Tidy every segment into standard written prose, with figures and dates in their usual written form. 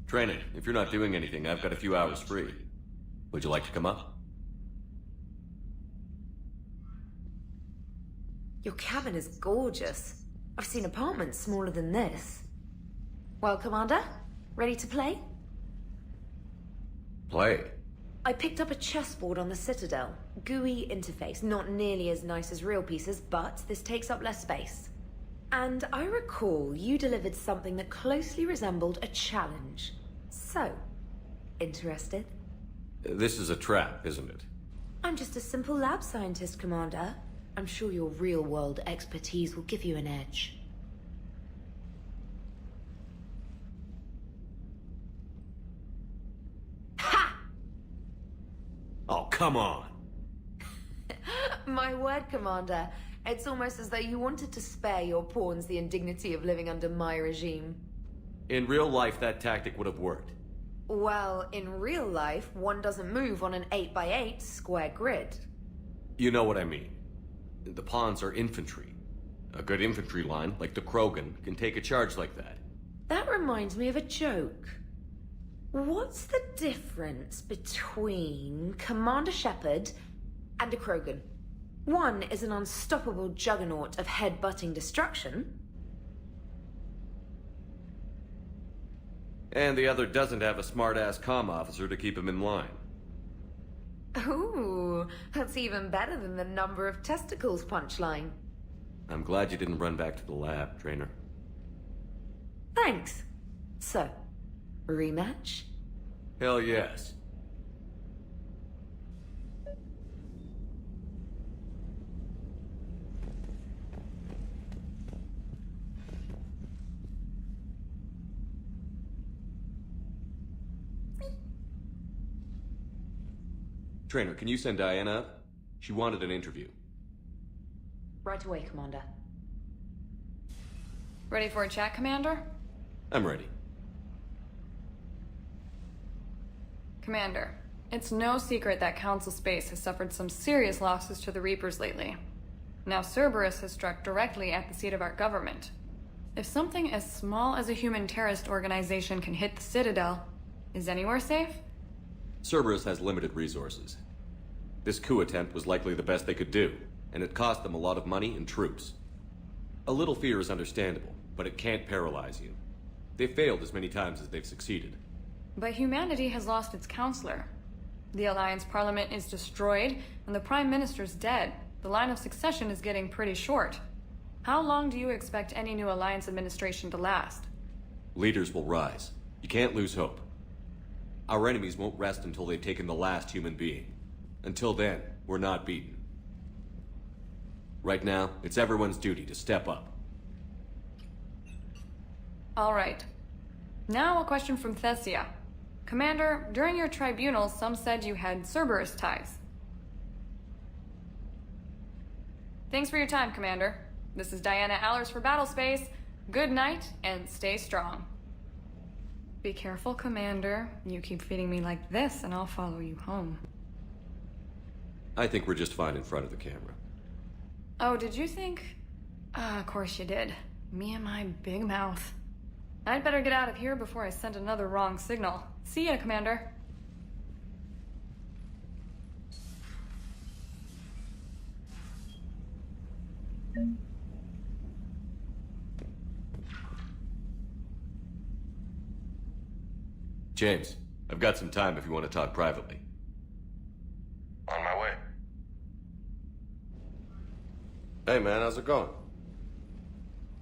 Trainer, if you're not doing anything, I've got a few hours free. Would you like to come up? Your cabin is gorgeous. I've seen apartments smaller than this. Well, Commander, ready to play? Play? I picked up a chessboard on the Citadel. GUI interface, not nearly as nice as real pieces, but this takes up less space. And I recall you delivered something that closely resembled a challenge. So, interested? This is a trap, isn't it? I'm just a simple lab scientist, Commander. I'm sure your real-world expertise will give you an edge. Ha! Oh, come on! My word, Commander. It's almost as though you wanted to spare your pawns the indignity of living under my regime. In real life, that tactic would have worked. Well, in real life, one doesn't move on an 8x8 square grid. You know what I mean. The pawns are infantry. A good infantry line, like the Krogan, can take a charge like that. That reminds me of a joke. What's the difference between Commander Shepard and a Krogan? One is an unstoppable juggernaut of head-butting destruction. And the other doesn't have a smart-ass comm officer to keep him in line. Ooh, that's even better than the number of testicles punchline. I'm glad you didn't run back to the lab, Trainer. Thanks. So, rematch? Hell yes. Trainer, can you send Diana up? She wanted an interview. Right away, Commander. Ready for a chat, Commander? I'm ready. Commander, it's no secret that Council Space has suffered some serious losses to the Reapers lately. Now Cerberus has struck directly at the seat of our government. If something as small as a human terrorist organization can hit the Citadel, is anywhere safe? Cerberus has limited resources. This coup attempt was likely the best they could do, and it cost them a lot of money and troops. A little fear is understandable, but it can't paralyze you. They've failed as many times as they've succeeded. But humanity has lost its counselor. The Alliance Parliament is destroyed, and the Prime Minister's dead. The line of succession is getting pretty short. How long do you expect any new Alliance administration to last? Leaders will rise. You can't lose hope. Our enemies won't rest until they've taken the last human being. Until then, we're not beaten. Right now, it's everyone's duty to step up. All right. Now a question from Thessia. Commander, during your tribunal, some said you had Cerberus ties. Thanks for your time, Commander. This is Diana Allers for Battlespace. Good night, and stay strong. Be careful, Commander. You keep feeding me like this, and I'll follow you home. I think we're just fine in front of the camera. Oh, did you think? Of course you did. Me and my big mouth. I'd better get out of here before I send another wrong signal. See ya, Commander. James, I've got some time if you want to talk privately. On my way. Hey man, how's it going?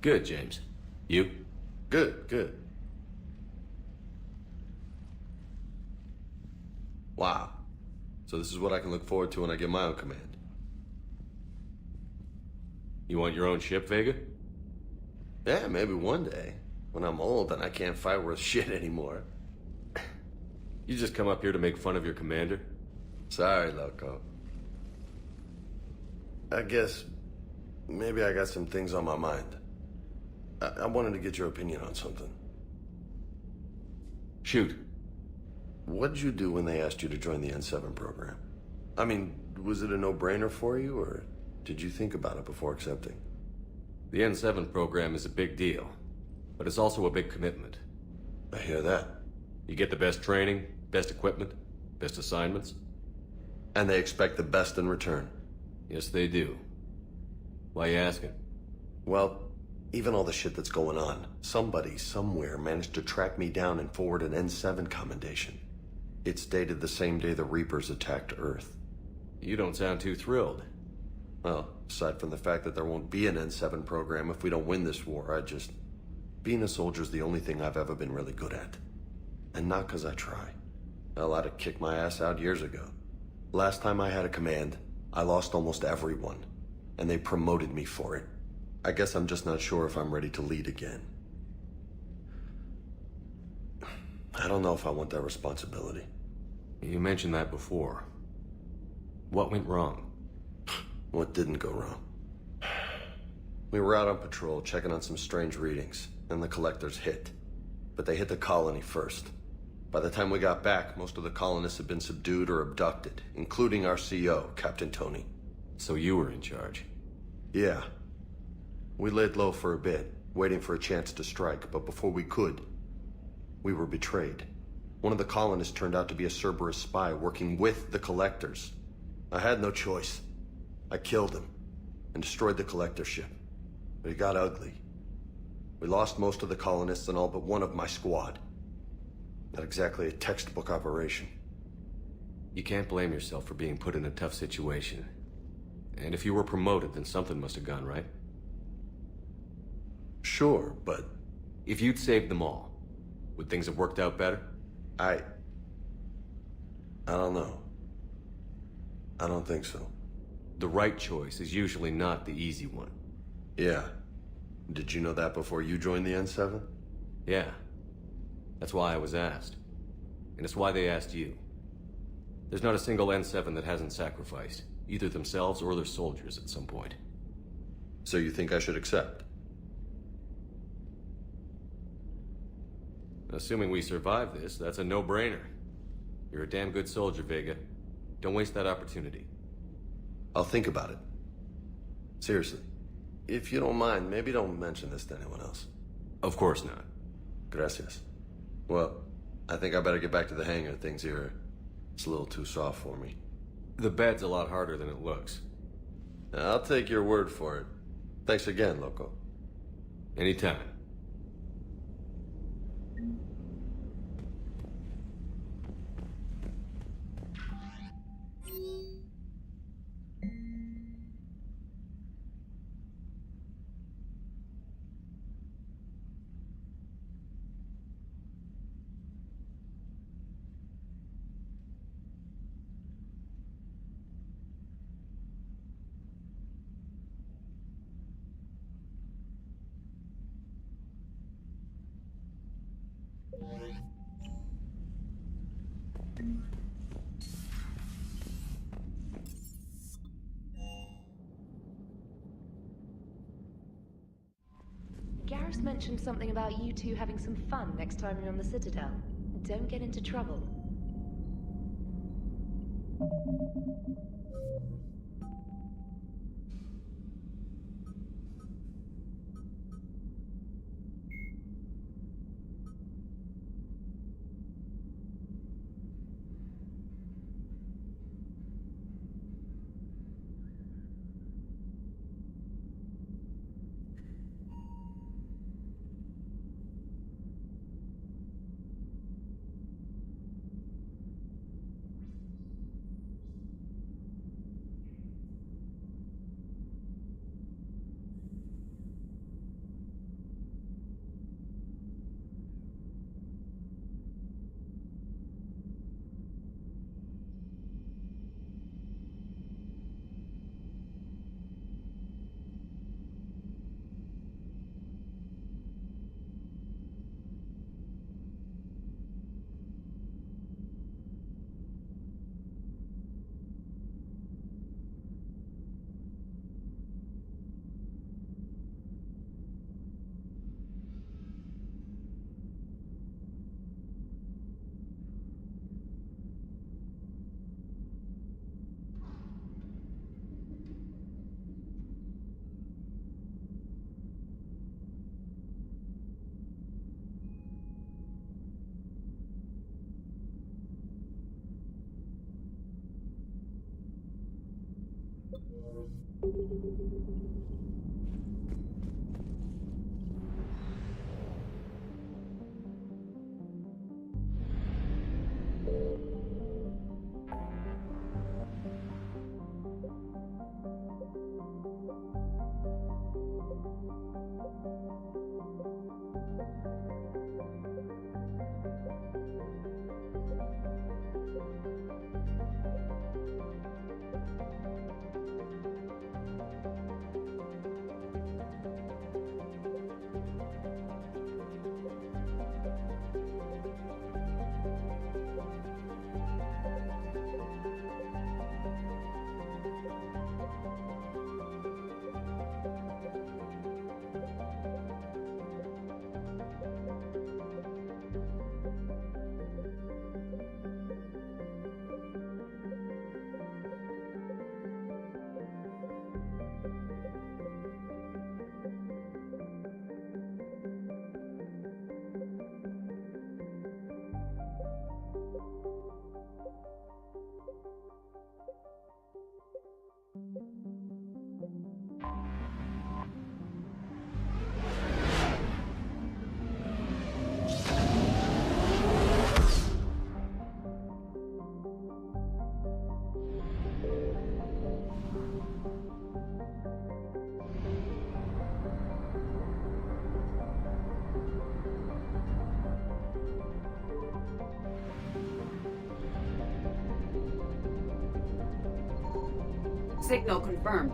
Good, James. You? Good, good. Wow. So this is what I can look forward to when I get my own command. You want your own ship, Vega? Yeah, maybe one day. When I'm old and I can't fight worth shit anymore. You just come up here to make fun of your commander? Sorry, loco. I guess maybe I got some things on my mind. I wanted to get your opinion on something. Shoot. What did you do when they asked you to join the N7 program? I mean, was it a no-brainer for you, or did you think about it before accepting? The N7 program is a big deal, but it's also a big commitment. I hear that. You get the best training, best equipment, best assignments. And they expect the best in return. Yes, they do. Why you asking? Well, even all the shit that's going on, somebody somewhere managed to track me down and forward an N7 commendation. It's dated the same day the Reapers attacked Earth. You don't sound too thrilled. Well, aside from the fact that there won't be an N7 program if we don't win this war, being a soldier's the only thing I've ever been really good at. And not because I try. Hell, I'd have kicked my ass out years ago. Last time I had a command, I lost almost everyone. And they promoted me for it. I guess I'm just not sure if I'm ready to lead again. I don't know if I want that responsibility. You mentioned that before. What went wrong? What didn't go wrong? We were out on patrol, checking on some strange readings, and the collectors hit. But they hit the colony first. By the time we got back, most of the colonists had been subdued or abducted, including our CO, Captain Tony. So you were in charge? Yeah. We laid low for a bit, waiting for a chance to strike, but before we could, we were betrayed. One of the colonists turned out to be a Cerberus spy working with the collectors. I had no choice. I killed him and destroyed the collector ship. But it got ugly. We lost most of the colonists and all but one of my squad. Not exactly a textbook operation. You can't blame yourself for being put in a tough situation. And if you were promoted, then something must have gone right. Sure, but if you'd saved them all, would things have worked out better? I don't know. I don't think so. The right choice is usually not the easy one. Yeah. Did you know that before you joined the N7? Yeah. That's why I was asked. And it's why they asked you. There's not a single N7 that hasn't sacrificed, either themselves or their soldiers at some point. So you think I should accept? Assuming we survive this, that's a no-brainer. You're a damn good soldier, Vega. Don't waste that opportunity. I'll think about it. Seriously. If you don't mind, maybe don't mention this to anyone else. Of course not. Gracias. Well, I think I better get back to the hangar. Things here, it's a little too soft for me. The bed's a lot harder than it looks. I'll take your word for it. Thanks again, Loco. Anytime. Garrus mentioned something about you two having some fun next time you're on the Citadel. Don't get into trouble. Signal confirmed.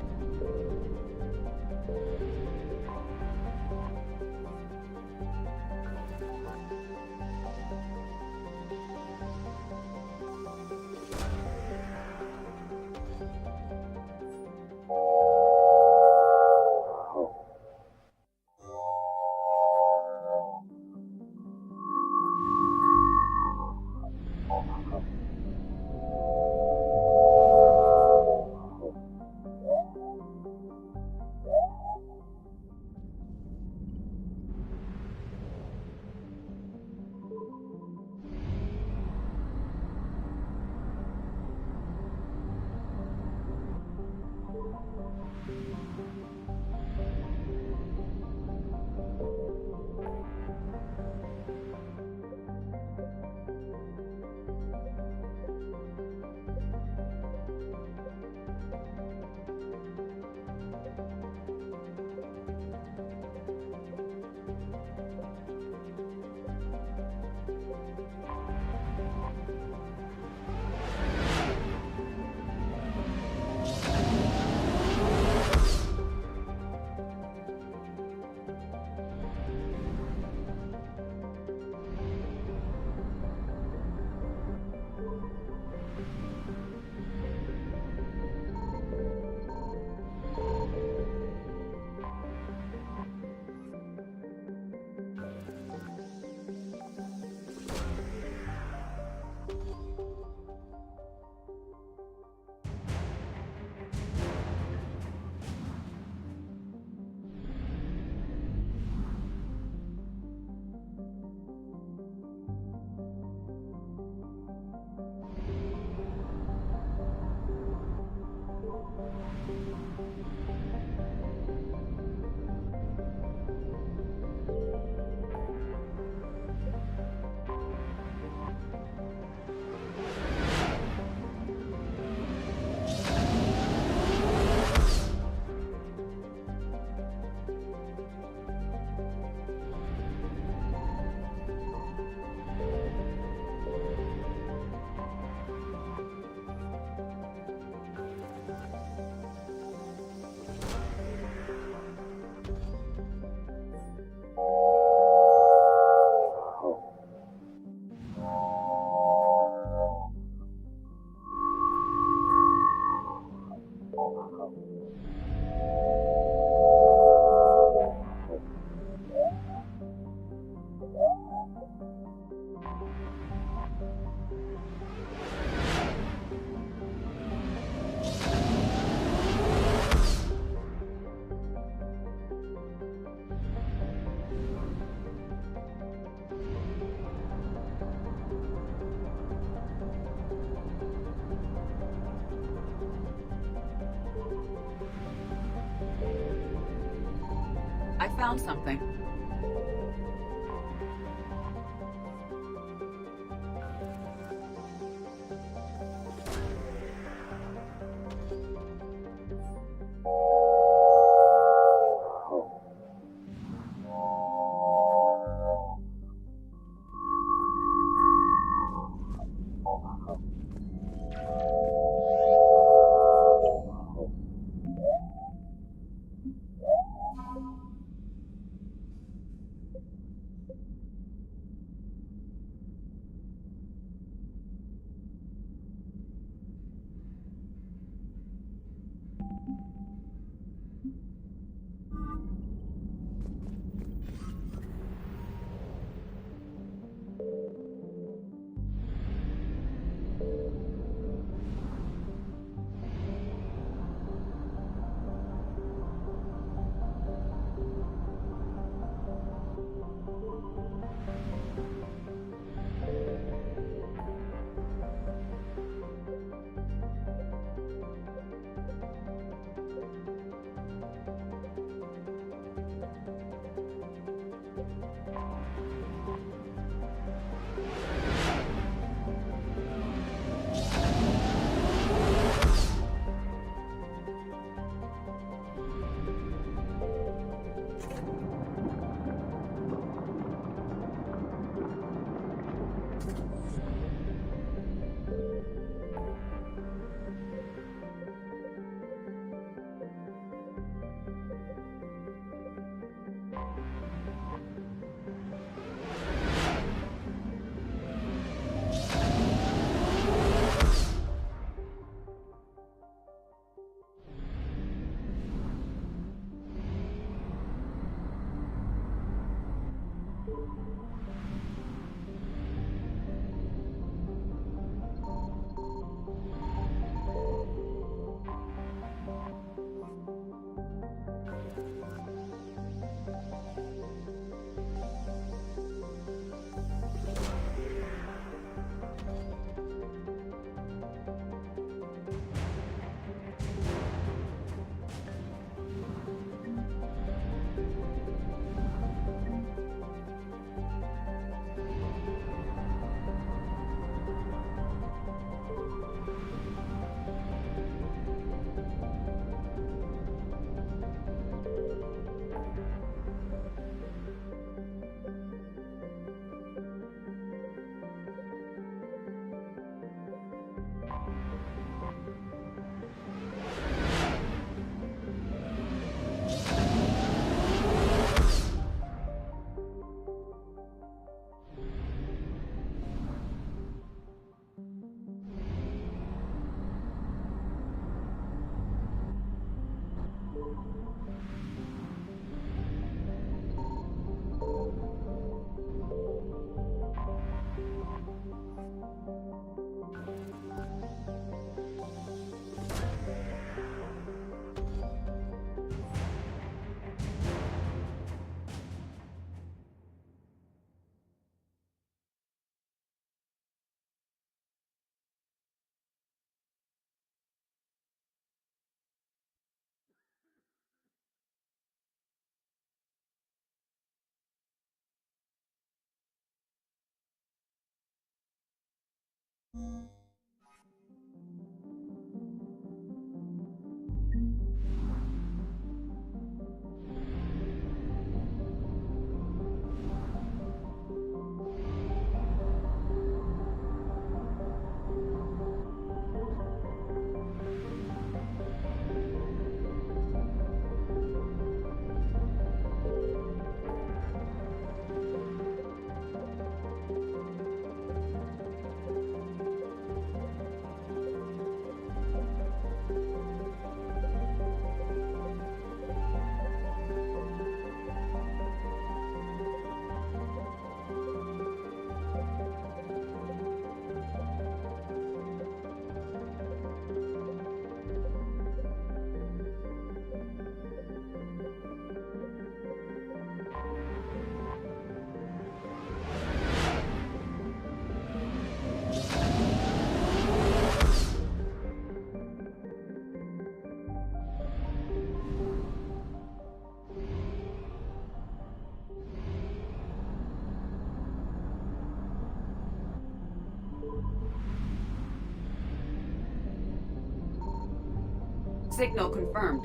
found something. Signal confirmed.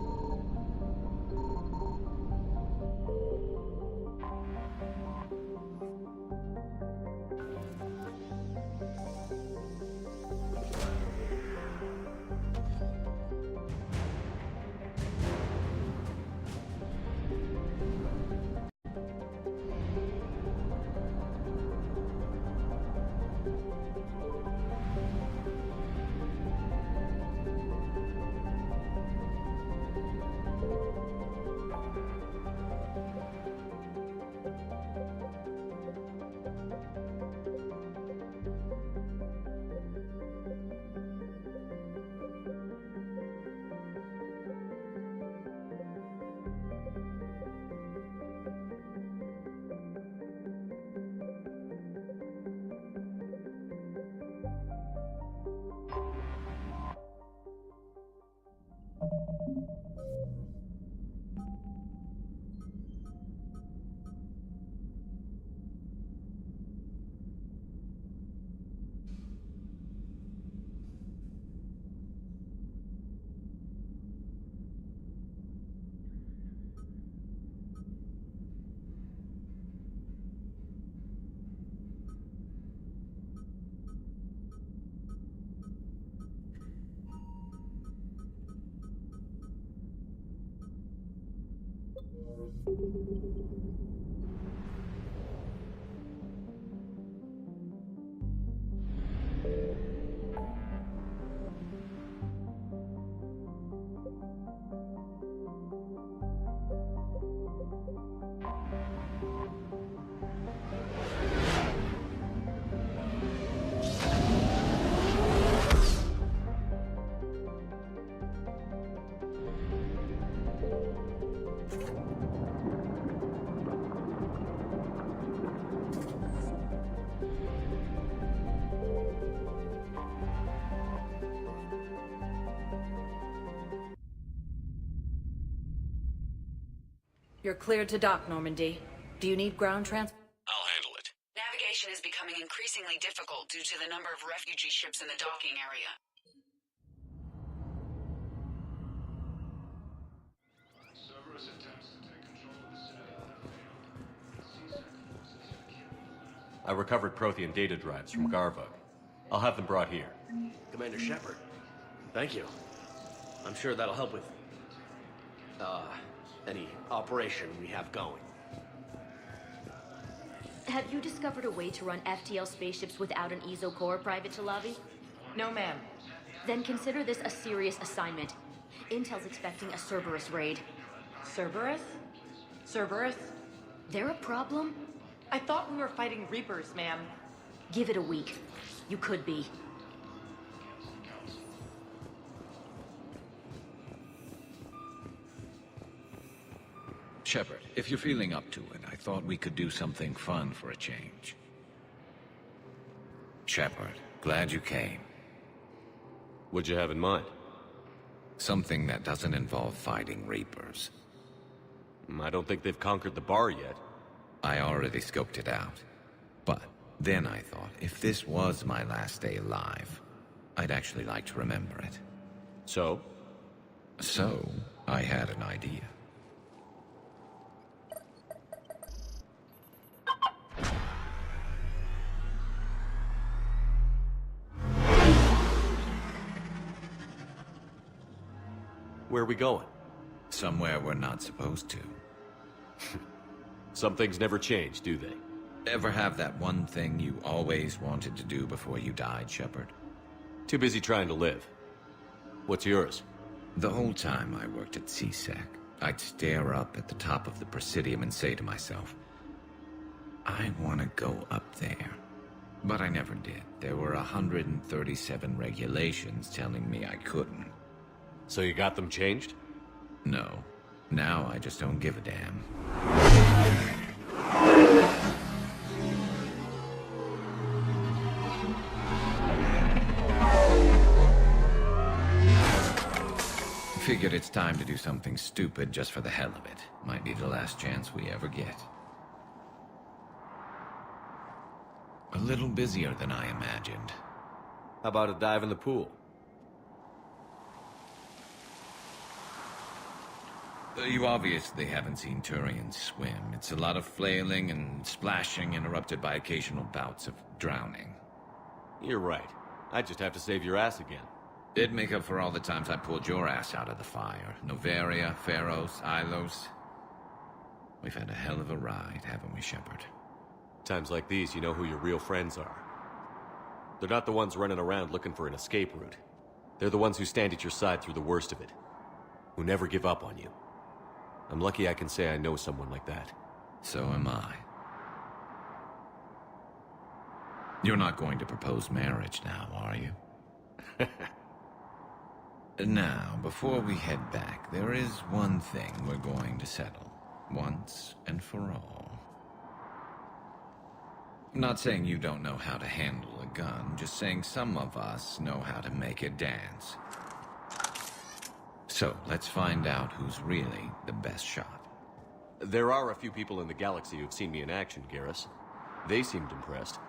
You're cleared to dock, Normandy. Do you need ground transport? I'll handle it. Navigation is becoming increasingly difficult due to the number of refugee ships in the docking area. Cerberus attempts to take control of the Citadel have failed. CSEC forces have killed. I recovered Prothean data drives from Garvug. I'll have them brought here. Commander Shepard, thank you. I'm sure that'll help with, any operation we have going. Have you discovered a way to run FTL spaceships without an ESO core, Private Chalavi? No, ma'am. Then consider this a serious assignment. Intel's expecting a Cerberus raid. Cerberus? Cerberus? They're a problem? I thought we were fighting Reapers, ma'am. Give it a week. You could be. Shepard, if you're feeling up to it, I thought we could do something fun for a change. Shepard, glad you came. What'd you have in mind? Something that doesn't involve fighting Reapers. I don't think they've conquered the bar yet. I already scoped it out. But then I thought, if this was my last day alive, I'd actually like to remember it. So? So, I had an idea. Where are we going? Somewhere we're not supposed to. Some things never change, do they? Ever have that one thing you always wanted to do before you died, Shepard? Too busy trying to live. What's yours? The whole time I worked at CSEC, I'd stare up at the top of the Presidium and say to myself, I want to go up there. But I never did. There were 137 regulations telling me I couldn't. So you got them changed? No. Now I just don't give a damn. Figured it's time to do something stupid just for the hell of it. Might be the last chance we ever get. A little busier than I imagined. How about a dive in the pool? You obviously haven't seen Turians swim. It's a lot of flailing and splashing, interrupted by occasional bouts of drowning. You're right. I just have to save your ass again. It'd make up for all the times I pulled your ass out of the fire. Noveria, Pharos, Ilos. We've had a hell of a ride, haven't we, Shepard? Times like these, you know who your real friends are. They're not the ones running around looking for an escape route. They're the ones who stand at your side through the worst of it. Who never give up on you. I'm lucky I can say I know someone like that. So am I. You're not going to propose marriage now, are you? Now, before we head back, there is one thing we're going to settle. Once and for all. I'm not saying you don't know how to handle a gun, just saying some of us know how to make it dance. So, let's find out who's really the best shot. There are a few people in the galaxy who've seen me in action, Garrus. They seemed impressed.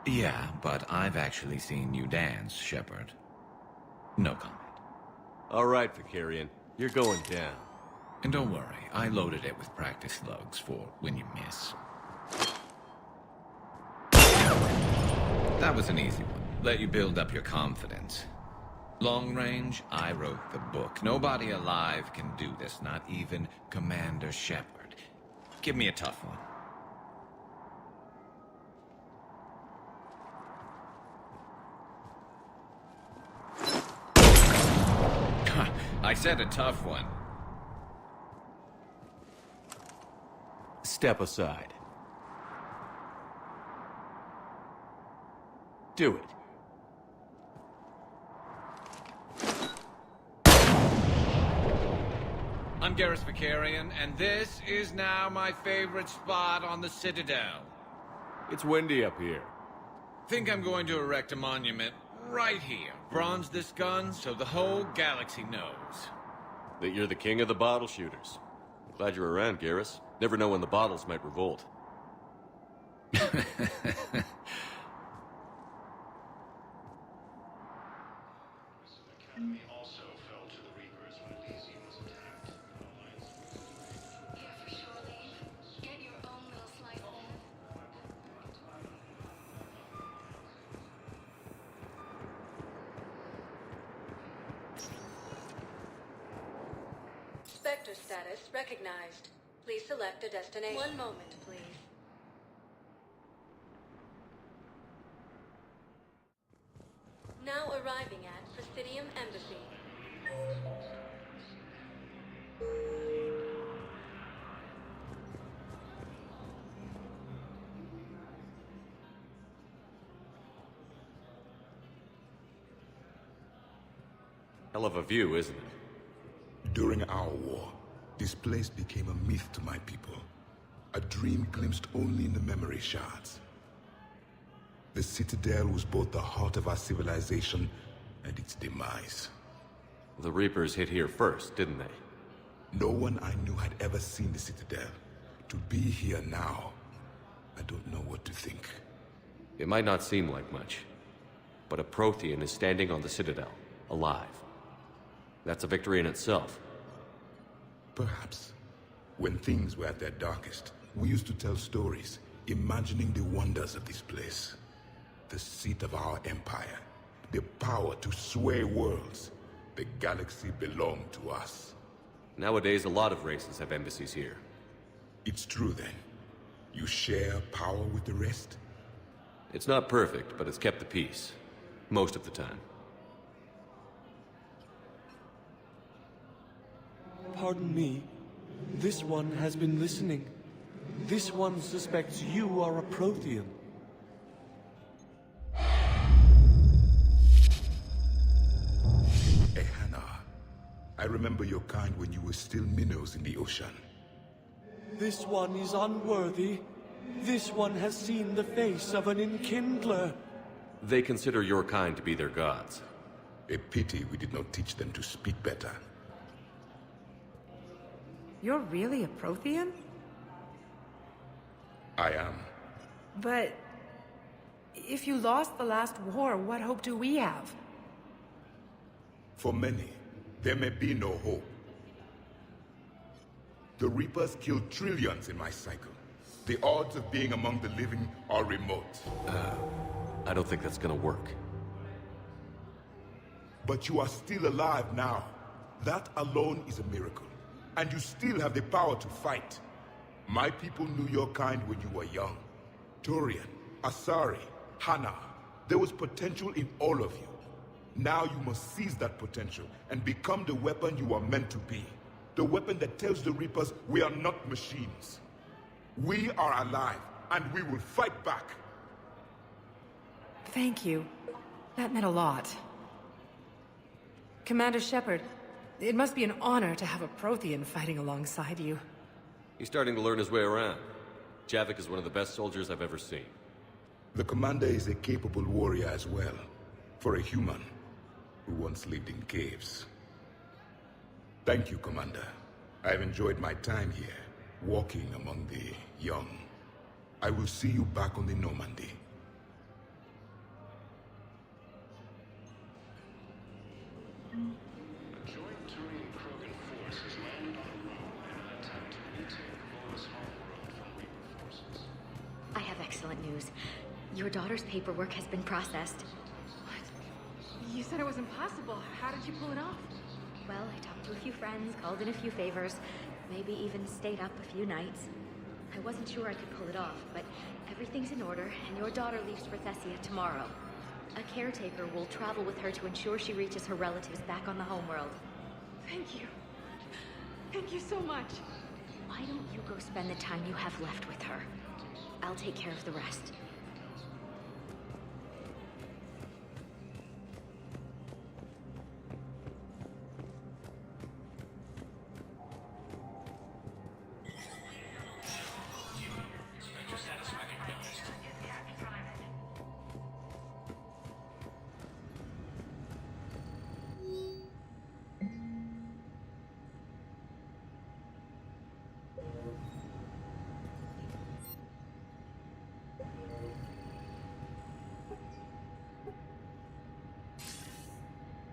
Yeah, but I've actually seen you dance, Shepard. No comment. All right, Vicarian. You're going down. And don't worry, I loaded it with practice slugs for when you miss. That was an easy one. Let you build up your confidence. Long range, I wrote the book. Nobody alive can do this, not even Commander Shepard. Give me a tough one. I said a tough one. Step aside. Do it. I'm Garrus Vicarian, and this is now my favorite spot on the Citadel. It's windy up here. Think I'm going to erect a monument right here. Bronze this gun so the whole galaxy knows. That you're the king of the bottle shooters. Glad you're around, Garrus. Never know when the bottles might revolt. Academy also fell to the Reapers when Elysium was attacked. Yeah, for sure, Lee. Get your own little slice then. Spectre status recognized. Please select a destination. One moment, please. Now arriving at Presidium Embassy. Hell of a view, isn't it? During our war, this place became a myth to my people. A dream glimpsed only in the memory shards. The Citadel was both the heart of our civilization and its demise. The Reapers hit here first, didn't they? No one I knew had ever seen the Citadel. To be here now, I don't know what to think. It might not seem like much, but a Prothean is standing on the Citadel, alive. That's a victory in itself. Perhaps. When things were at their darkest, we used to tell stories, imagining the wonders of this place. The seat of our empire, the power to sway worlds. The galaxy belonged to us. Nowadays, a lot of races have embassies here. It's true then. You share power with the rest? It's not perfect, but it's kept the peace. Most of the time. Pardon me. This one has been listening. This one suspects you are a Prothean. Ehana, I remember your kind when you were still minnows in the ocean. This one is unworthy. This one has seen the face of an enkindler. They consider your kind to be their gods. A pity we did not teach them to speak better. You're really a Prothean? I am. But if you lost the last war, what hope do we have? For many, there may be no hope. The Reapers kill trillions in my cycle. The odds of being among the living are remote. I don't think that's gonna work. But you are still alive now. That alone is a miracle. And you still have the power to fight. My people knew your kind when you were young. Turian, Asari, Hana. There was potential in all of you. Now you must seize that potential and become the weapon you are meant to be. The weapon that tells the Reapers we are not machines. We are alive, and we will fight back. Thank you. That meant a lot. Commander Shepard, it must be an honor to have a Prothean fighting alongside you. He's starting to learn his way around. Javik is one of the best soldiers I've ever seen. The commander is a capable warrior as well, for a human who once lived in caves. Thank you, Commander. I've enjoyed my time here, walking among the young. I will see you back on the Normandy. A joint Turian-Krogan force has landed on a moon in an attempt to retake Volus homeworld from Reaper forces. I have excellent news. Your daughter's paperwork has been processed. You said it was impossible. How did you pull it off? Well, I talked to a few friends, called in a few favors, maybe even stayed up a few nights. I wasn't sure I could pull it off, but everything's in order, and your daughter leaves for Thessia tomorrow. A caretaker will travel with her to ensure she reaches her relatives back on the homeworld. Thank you. Thank you so much. Why don't you go spend the time you have left with her? I'll take care of the rest.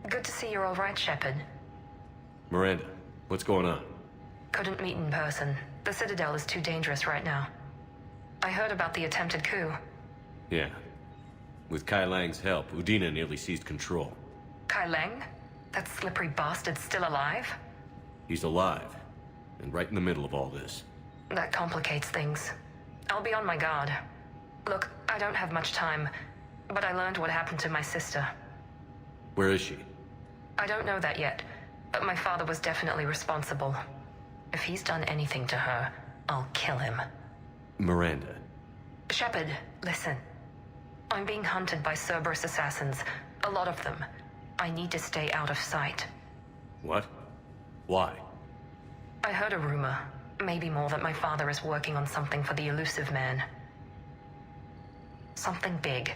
Good to see you're all right, Shepard. Miranda, what's going on? Couldn't meet in person. The Citadel is too dangerous right now. I heard about the attempted coup. Yeah. With Kai Lang's help, Udina nearly seized control. Kai Lang? That slippery bastard's still alive? He's alive, and right in the middle of all this. That complicates things. I'll be on my guard. Look, I don't have much time, but I learned what happened to my sister. Where is she? I don't know that yet, but my father was definitely responsible. If he's done anything to her, I'll kill him. Miranda. Shepard, listen. I'm being hunted by Cerberus assassins. A lot of them. I need to stay out of sight. What? Why? I heard a rumor, maybe more, that my father is working on something for the Elusive Man. Something big.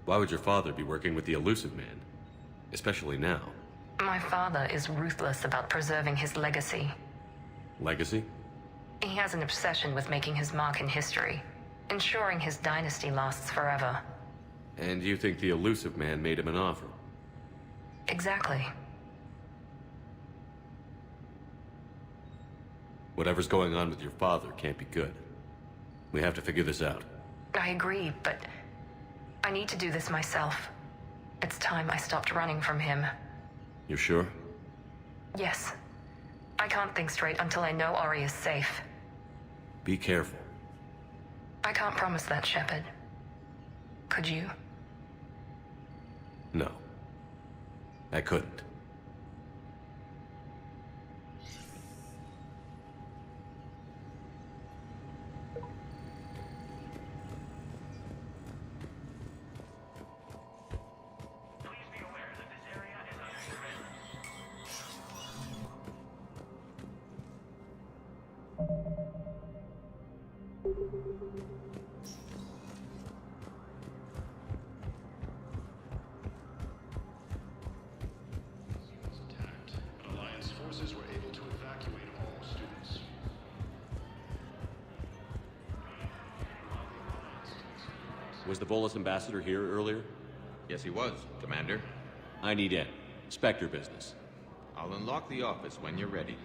Why would your father be working with the Elusive Man? Especially now. My father is ruthless about preserving his legacy. Legacy? He has an obsession with making his mark in history, ensuring his dynasty lasts forever. And you think the Elusive Man made him an offer? Exactly. Whatever's going on with your father can't be good. We have to figure this out. I agree, but I need to do this myself. It's time I stopped running from him. You're sure? Yes. I can't think straight until I know Ori is safe. Be careful. I can't promise that, Shepard. Could you? No. I couldn't. Alliance forces were able to evacuate all students. Was the Volus ambassador here earlier? Yes, he was, Commander. I need in. Spectre business. I'll unlock the office when you're ready.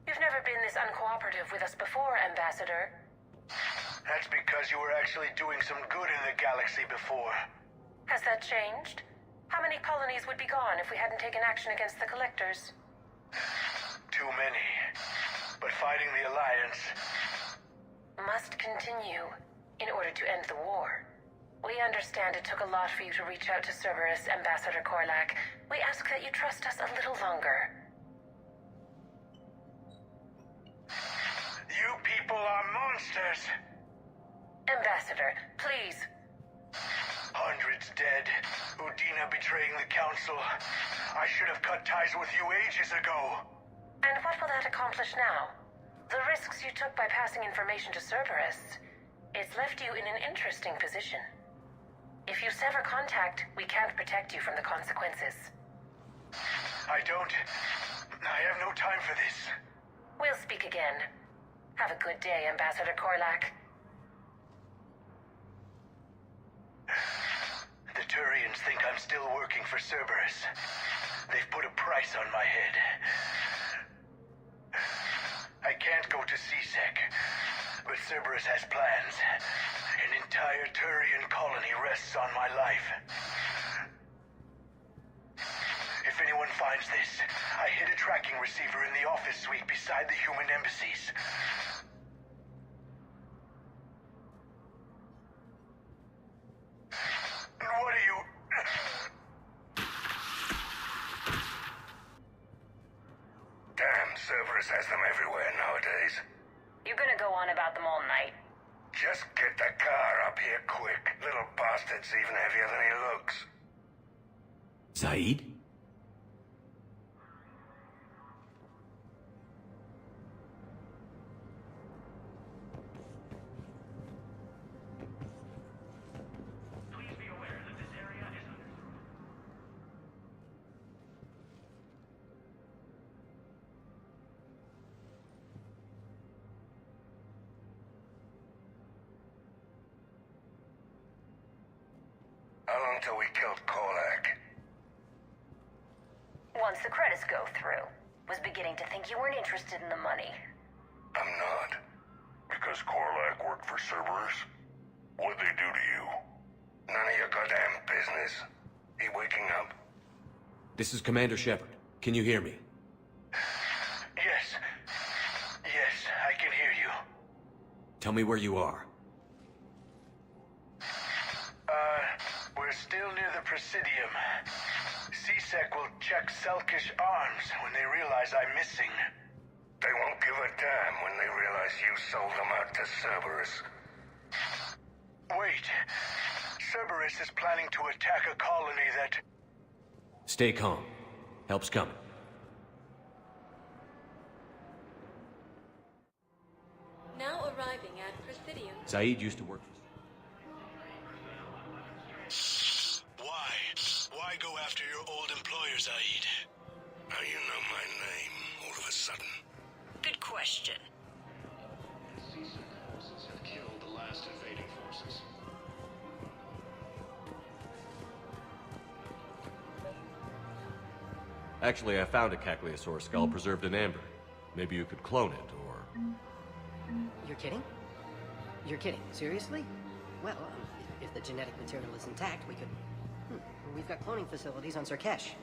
You've never been this uncooperative with us before, Ambassador. That's because you were actually doing some good in the galaxy before. Has that changed? How many colonies would be gone if we hadn't taken action against the Collectors? Too many. But fighting the Alliance must continue in order to end the war. We understand it took a lot for you to reach out to Cerberus, Ambassador Korlak. We ask that you trust us a little longer. You people are monsters! Ambassador, please. Hundreds dead. Udina betraying the Council. I should have cut ties with you ages ago. And what will that accomplish now? The risks you took by passing information to Cerberus. It's left you in an interesting position. If you sever contact, we can't protect you from the consequences. I have no time for this. We'll speak again. Have a good day, Ambassador Korlak. The Turians think I'm still working for Cerberus. They've put a price on my head. I can't go to CSEC, but Cerberus has plans. An entire Turian colony rests on my life. If anyone finds this, I hid a tracking receiver in the office suite beside the human embassies. What are you... Damn, Cerberus has them everywhere nowadays. You gonna go on about them all night? Just get the car up here quick. Little bastard's even heavier than he looks. Zaid? How long till we killed Korlak? Once the credits go through. Was beginning to think you weren't interested in the money. I'm not. Because Korlak worked for Cerberus? What'd they do to you? None of your goddamn business. He waking up? This is Commander Shepard. Can you hear me? Yes. Yes, I can hear you. Tell me where you are. We're still near the Presidium. CSEC will check Selkish arms when they realize I'm missing. They won't give a damn when they realize you sold them out to Cerberus. Wait. Cerberus is planning to attack a colony that... Stay calm. Help's coming. Now arriving at Presidium. Zaid used to work for... Why go after your old employer, Zaid? How you know my name all of a sudden? Good question. CSEC forces have killed the last invading forces. Actually, I found a Cagliasaur skull preserved in amber. Maybe you could clone it, or... You're kidding? You're kidding. Seriously? Well, if the genetic material is intact, we could... We've got cloning facilities on Surkesh.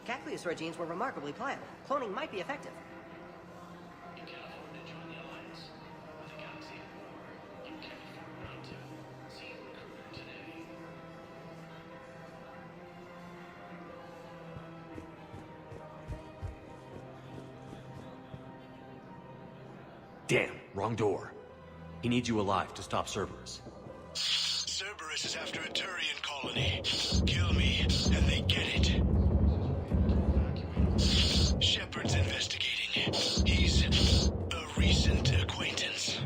Cagliasaur genes were remarkably pliable. Cloning might be effective. You can't afford to join the Alliance. With the galaxy at war, you can't afford not to. See a recruiter today. Damn, wrong door. He needs you alive to stop Cerberus. Cerberus is after a Turian colony. Kill me, and they get it. Shepard's investigating. He's a recent acquaintance.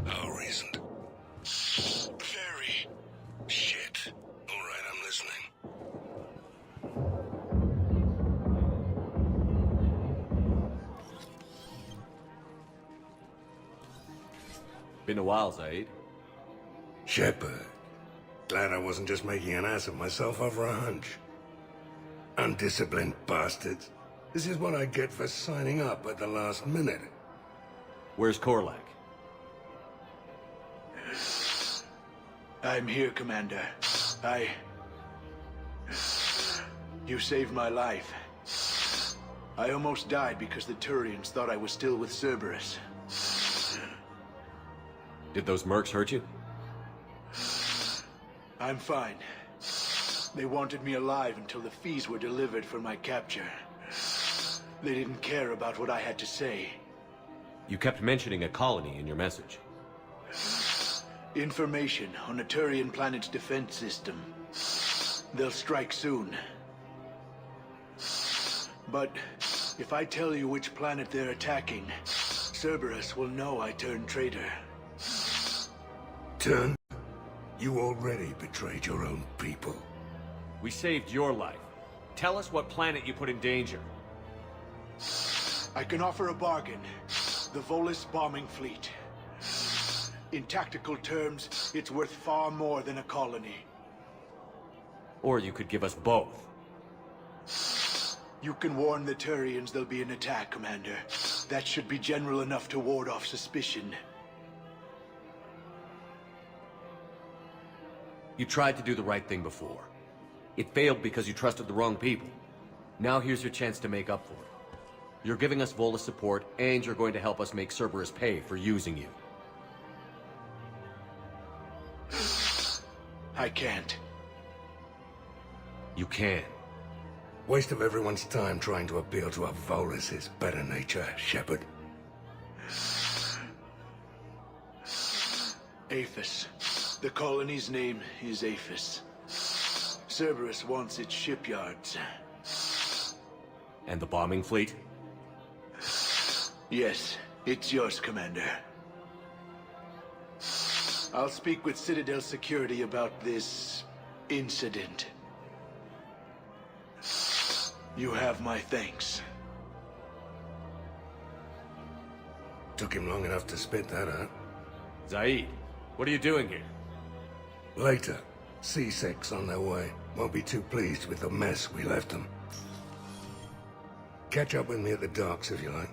How recent? Very Been a while, Zaid. Shepard. Glad I wasn't just making an ass of myself over a hunch. Undisciplined bastards. This is what I get for signing up at the last minute. Where's Korlak? I'm here, Commander. You saved my life. I almost died because the Turians thought I was still with Cerberus. Did those mercs hurt you? I'm fine. They wanted me alive until the fees were delivered for my capture. They didn't care about what I had to say. You kept mentioning a colony in your message. Information on a Turian planet's defense system. They'll strike soon. But if I tell you which planet they're attacking, Cerberus will know I turned traitor. Turn? You already betrayed your own people. We saved your life. Tell us what planet you put in danger. I can offer a bargain. The Volus bombing fleet. In tactical terms, it's worth far more than a colony. Or you could give us both. You can warn the Turians there'll be an attack, Commander. That should be general enough to ward off suspicion. You tried to do the right thing before. It failed because you trusted the wrong people. Now here's your chance to make up for it. You're giving us Volus support, and you're going to help us make Cerberus pay for using you. I can't. You can. Waste of everyone's time trying to appeal to a Volus' better nature, Shepard. Aphis. The colony's name is Aphis. Cerberus wants its shipyards. And the bombing fleet? Yes, it's yours, Commander. I'll speak with Citadel security about this incident. You have my thanks. Took him long enough to spit that out. Zaid, what are you doing here? Later. C-Sec's on their way. Won't be too pleased with the mess we left them. Catch up with me at the docks if you like.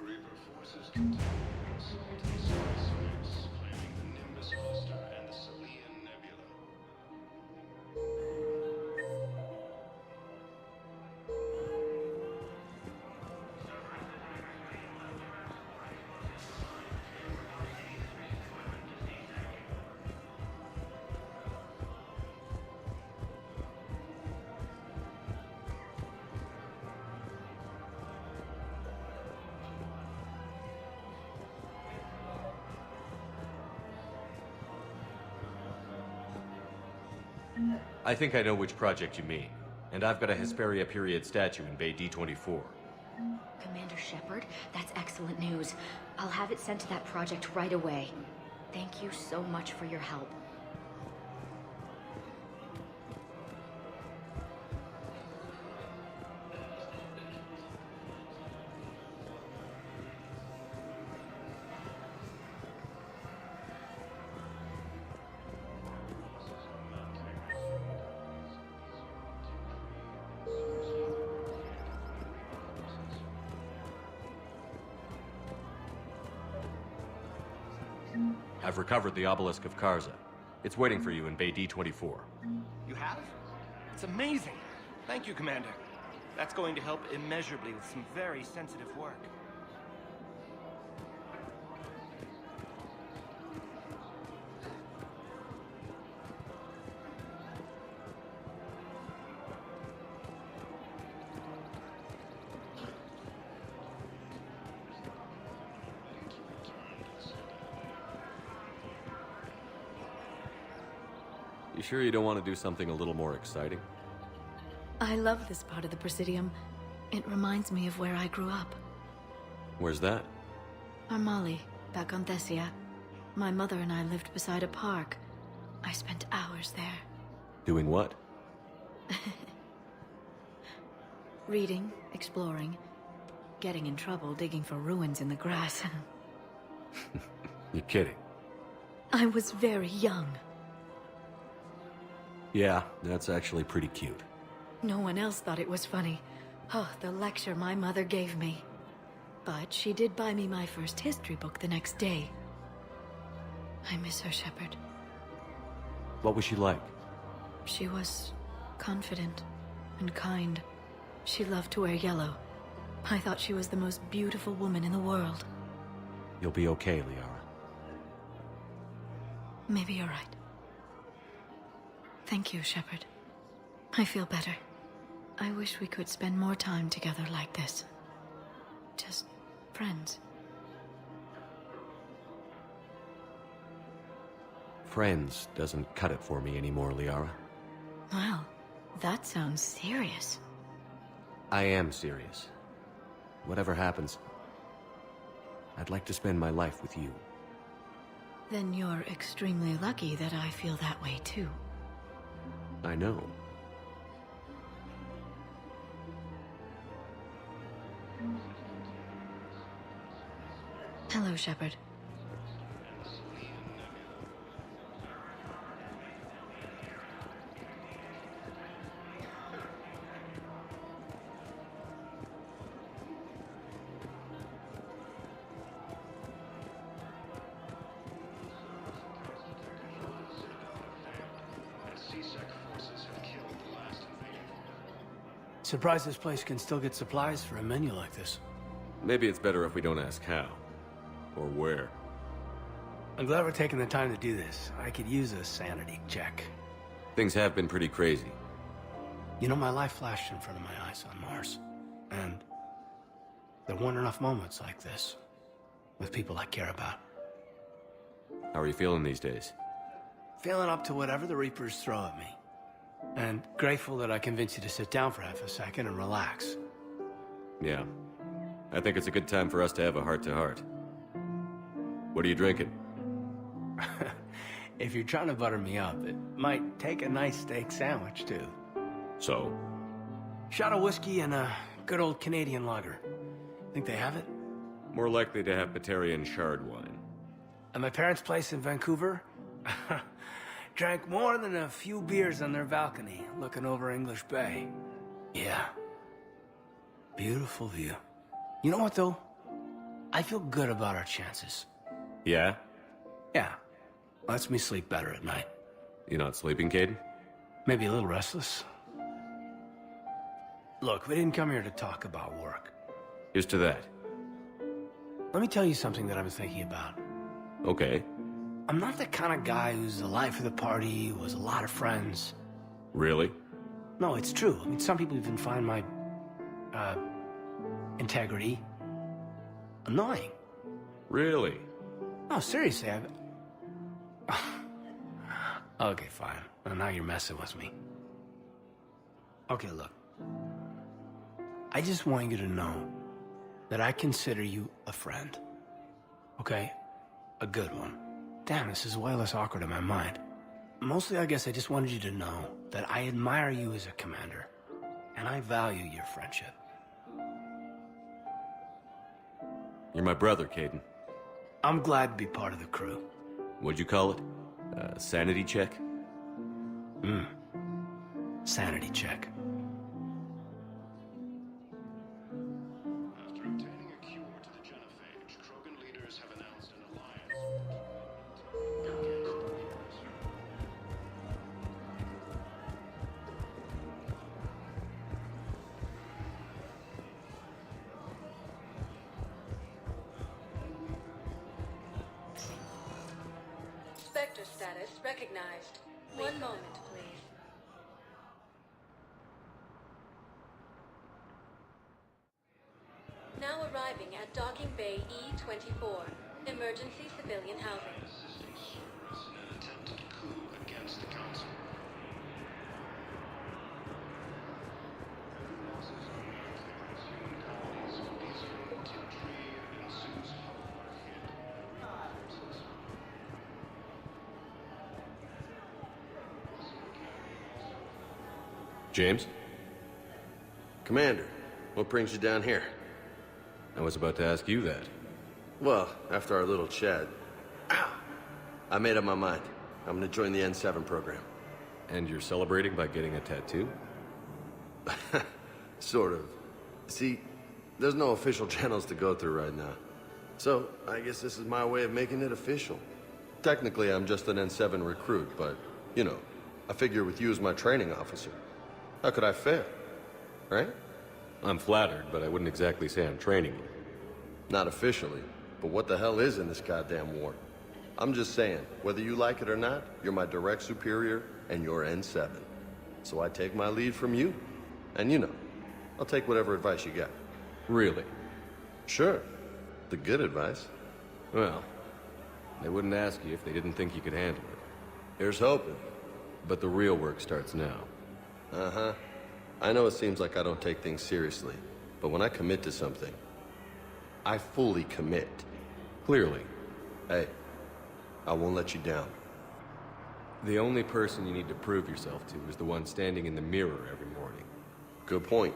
Reaper forces continue assault on sites, claiming the Nimbus cluster and the Salian Nebula. I think I know which project you mean. And I've got a Hesperia period statue in Bay D24. Commander Shepard, that's excellent news. I'll have it sent to that project right away. Thank you so much for your help. I've recovered the obelisk of Karza. It's waiting for you in Bay D24. You have? It's amazing. Thank you, Commander. That's going to help immeasurably with some very sensitive work. You sure you don't want to do something a little more exciting? I love this part of the Presidium. It reminds me of where I grew up. Where's that? Armali, back on Thessia. My mother and I lived beside a park. I spent hours there. Doing what? Reading, exploring, getting in trouble digging for ruins in the grass. You're kidding. I was very young. Yeah, that's actually pretty cute. No one else thought it was funny. Oh, the lecture my mother gave me. But she did buy me my first history book the next day. I miss her, Shepard. What was she like? She was confident and kind. She loved to wear yellow. I thought she was the most beautiful woman in the world. You'll be okay, Liara. Maybe you're right. Thank you, Shepard. I feel better. I wish we could spend more time together like this. Just friends. Friends doesn't cut it for me anymore, Liara. Wow, that sounds serious. I am serious. Whatever happens, I'd like to spend my life with you. Then you're extremely lucky that I feel that way too. I know. Hello, Shepard. Surprised this place can still get supplies for a menu like this. Maybe it's better if we don't ask how. Or where. I'm glad we're taking the time to do this. I could use a sanity check. Things have been pretty crazy. You know, my life flashed in front of my eyes on Mars. And there weren't enough moments like this. With people I care about. How are you feeling these days? Feeling up to whatever the Reapers throw at me. And grateful that I convinced you to sit down for half a second and relax. Yeah. I think it's a good time for us to have a heart-to-heart. What are you drinking? If you're trying to butter me up, it might take a nice steak sandwich, too. So? Shot of whiskey and a good old Canadian lager. Think they have it? More likely to have Batarian shard wine. At my parents' place in Vancouver, drank more than a few beers on their balcony, looking over English Bay. Yeah. Beautiful view. You know what, though? I feel good about our chances. Yeah? Yeah. Lets me sleep better at night. You not sleeping, Caden? Maybe a little restless. Look, we didn't come here to talk about work. Here's to that. Let me tell you something that I've been thinking about. Okay. I'm not the kind of guy who's the life of the party, who has a lot of friends. Really? No, it's true. I mean, some people even find my, integrity annoying. Really? No, seriously, Okay, fine. Well, now you're messing with me. Okay, look. I just want you to know that I consider you a friend. Okay? A good one. Damn, this is way less awkward in my mind. Mostly, I guess I just wanted you to know that I admire you as a commander, and I value your friendship. You're my brother, Caden. I'm glad to be part of the crew. What'd you call it? Sanity check? Sanity check. After obtaining a cure to the genophage, Krogan leaders have announced an alliance. Spectre status recognized. One moment, please. Now arriving at Docking Bay E-24, emergency civilian housing. Assisting Cerberus in an attempted coup against the Council. Heavy losses are made to the presumed colonies of Ismar Frontier ensues hard hit forces. James? Commander, what brings you down here? I was about to ask you that. Well, after our little chat, I made up my mind. I'm gonna join the N7 program. And you're celebrating by getting a tattoo? Sort of. See, there's no official channels to go through right now. So, I guess this is my way of making it official. Technically, I'm just an N7 recruit, but, you know, I figure with you as my training officer, how could I fail? Right? I'm flattered, but I wouldn't exactly say I'm training you. Not officially, but what the hell is in this goddamn war? I'm just saying, whether you like it or not, you're my direct superior, and you're N7. So I take my lead from you. And you know, I'll take whatever advice you got. Really? Sure. The good advice. Well, they wouldn't ask you if they didn't think you could handle it. Here's hoping. But the real work starts now. Uh-huh. I know it seems like I don't take things seriously, but when I commit to something, I fully commit. Clearly. Hey, I won't let you down. The only person you need to prove yourself to is the one standing in the mirror every morning. Good point.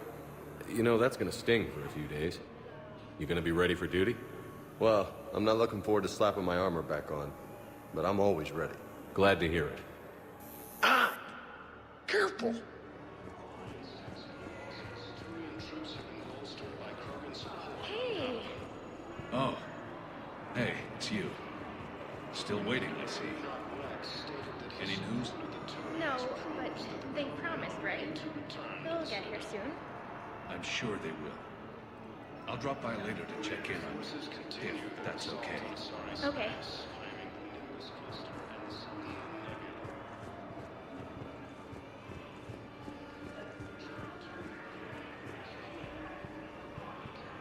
You know, that's gonna sting for a few days. You gonna be ready for duty? Well, I'm not looking forward to slapping my armor back on, but I'm always ready. Glad to hear it. Ah! Careful! Hey! Oh. Hey, it's you. Still waiting, I see. Any news? No, but they promised, right? They'll get here soon. I'm sure they will. I'll drop by later to check in on if that's okay. Okay.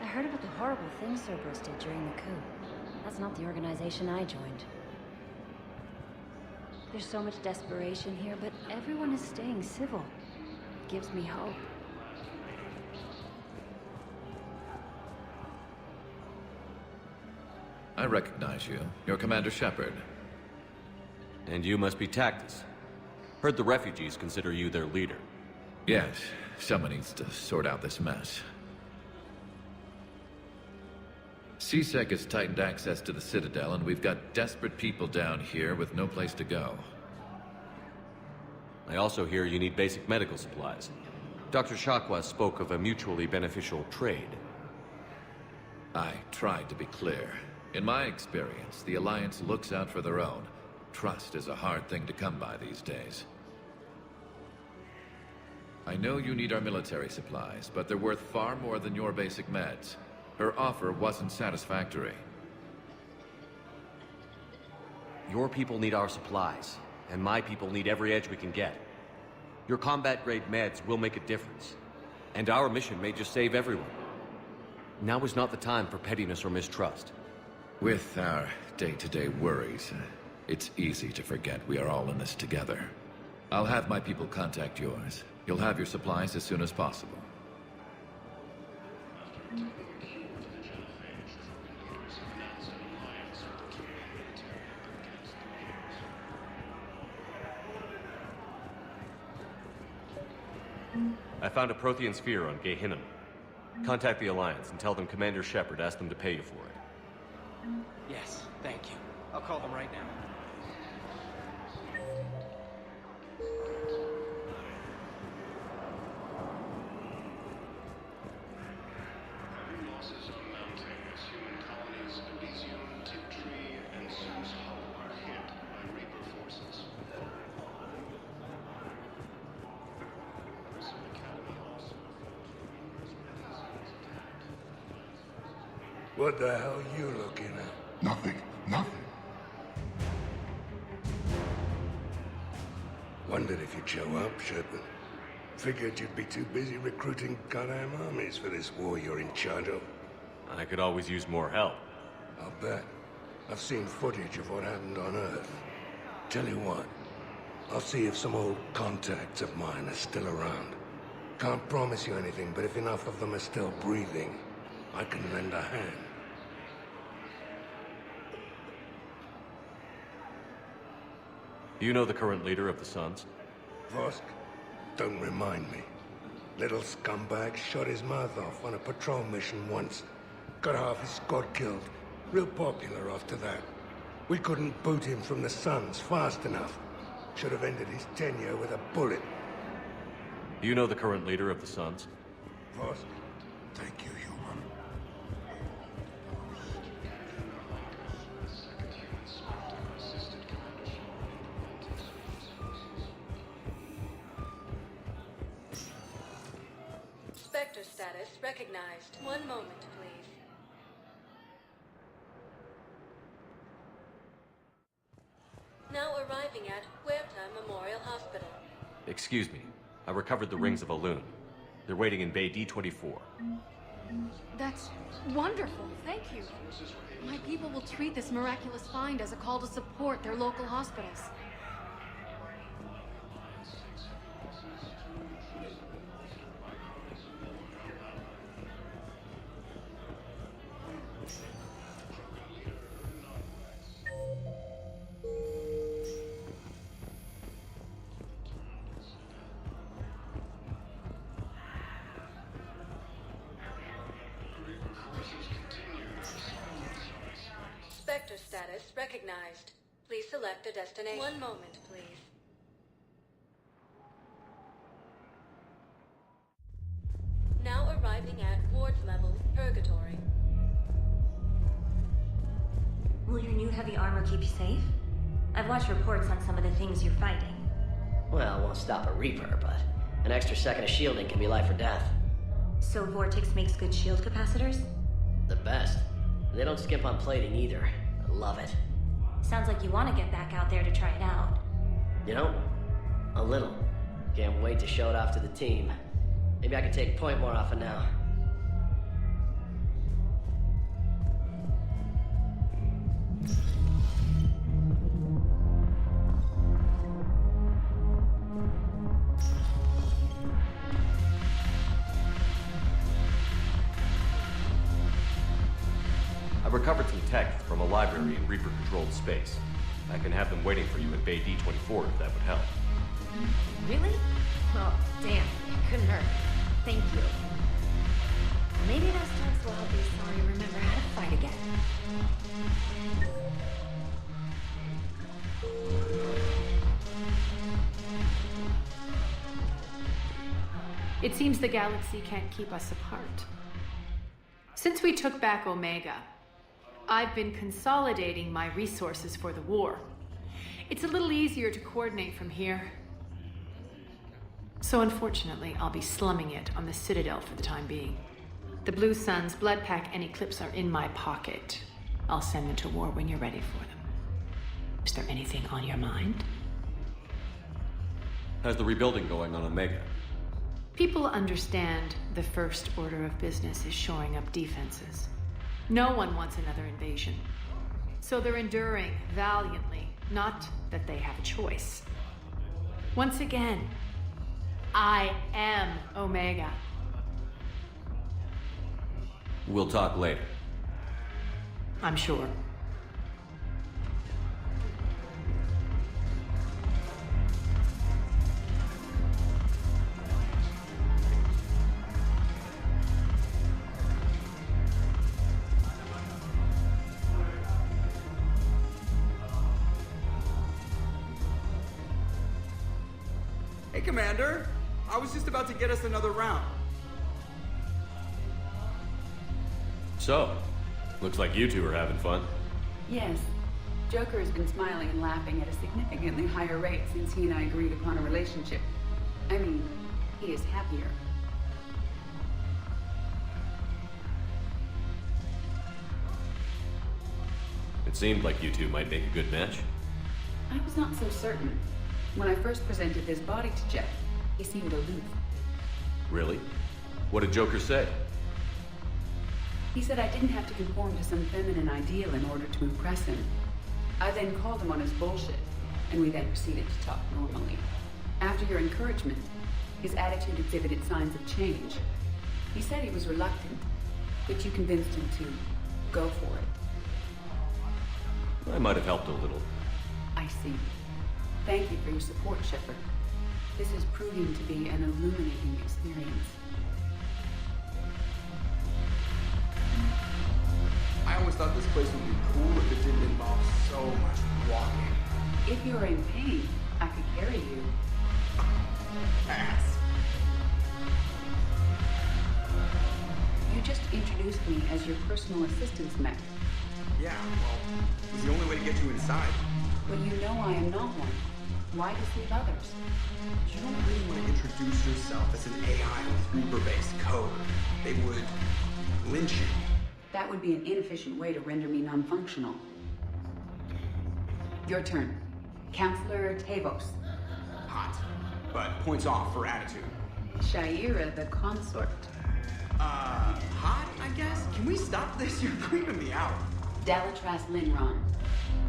I heard about the horrible things Cerberus did during the coup. That's not the organization I joined. There's so much desperation here, but everyone is staying civil. It gives me hope. I recognize you. You're Commander Shepard. And you must be Tactus. Heard the refugees consider you their leader. Yes, someone needs to sort out this mess. CSEC has tightened access to the Citadel, and we've got desperate people down here with no place to go. I also hear you need basic medical supplies. Dr. Shakwa spoke of a mutually beneficial trade. I tried to be clear. In my experience, the Alliance looks out for their own. Trust is a hard thing to come by these days. I know you need our military supplies, but they're worth far more than your basic meds. Her offer wasn't satisfactory. Your people need our supplies, and my people need every edge we can get. Your combat-grade meds will make a difference, and our mission may just save everyone. Now is not the time for pettiness or mistrust. With our day-to-day worries, it's easy to forget we are all in this together. I'll have my people contact yours. You'll have your supplies as soon as possible. I found a Prothean sphere on Gehinnom. Contact the Alliance and tell them Commander Shepard asked them to pay you for it. Yes, thank you. I'll call them right now. Losses are mounting as human colonies Elysium, Tiptree, and Zeus Hull are hit by Reaper forces. What the hell are you looking at? Nothing. Nothing. Wondered if you'd show up, Shepard. Figured you'd be too busy recruiting goddamn armies for this war you're in charge of. I could always use more help. I'll bet. I've seen footage of what happened on Earth. Tell you what, I'll see if some old contacts of mine are still around. Can't promise you anything, but if enough of them are still breathing, I can lend a hand. You know the current leader of the Suns? Vosk? Don't remind me. Little scumbag shot his mouth off on a patrol mission once. Got half his squad killed. Real popular after that. We couldn't boot him from the Suns fast enough. Should have ended his tenure with a bullet. Do you know the current leader of the Suns? What? Thank you, human. Spectre status recognized. One moment, please. Now arriving at Huerta Memorial Hospital. Excuse me. I recovered the rings of Elune. They're waiting in Bay D24. That's wonderful. Thank you. My people will treat this miraculous find as a call to support their local hospitals. Spectre status recognized. Please select a destination. One moment, please. Now arriving at ward level, Purgatory. Will your new heavy armor keep you safe? I've watched reports on some of the things you're fighting. Well, it won't stop a Reaper, but an extra second of shielding can be life or death. So Vortex makes good shield capacitors? The best. They don't skimp on plating either. I love it. Sounds like you want to get back out there to try it out. You know, a little. Can't wait to show it off to the team. Maybe I can take point more often now. I recovered some tech from a library in Reaper-controlled space. I can have them waiting for you at Bay D24 if that would help. Really? Oh, damn. It couldn't hurt. Thank you. Maybe those texts will help you so you remember how to fight again. It seems the galaxy can't keep us apart. Since we took back Omega, I've been consolidating my resources for the war. It's a little easier to coordinate from here. So unfortunately, I'll be slumming it on the Citadel for the time being. The Blue Suns, Blood Pack, and Eclipse are in my pocket. I'll send them to war when you're ready for them. Is there anything on your mind? How's the rebuilding going on Omega? People understand the first order of business is shoring up defenses. No one wants another invasion. So they're enduring valiantly, not that they have a choice. Once again, I am Omega. We'll talk later. I'm sure. Hey, Commander. I was just about to get us another round. So, looks like you two are having fun. Yes. Joker has been smiling and laughing at a significantly higher rate since he and I agreed upon a relationship. I mean, he is happier. It seemed like you two might make a good match. I was not so certain. When I first presented this body to Jeff, he seemed aloof. Really? What did Joker say? He said I didn't have to conform to some feminine ideal in order to impress him. I then called him on his bullshit, and we then proceeded to talk normally. After your encouragement, his attitude exhibited signs of change. He said he was reluctant, but you convinced him to go for it. I might have helped a little. I see. Thank you for your support, Shepard. This is proving to be an illuminating experience. always thought this place would be cool if it didn't involve so much walking. If you're in pain, I could carry you. Pass. You just introduced me as your personal assistance mech. Yeah, well, it's the only way to get you inside. But you know I am not one. Why deceive others? You don't really want to introduce yourself as an AI with Reaper-based code. They would lynch you. That would be an inefficient way to render me non-functional. Your turn. Counselor Tavos. Hot, but points off for attitude. Shaira the consort. Hot, I guess? Can we stop this? You're creeping me out. Dalatras Linron.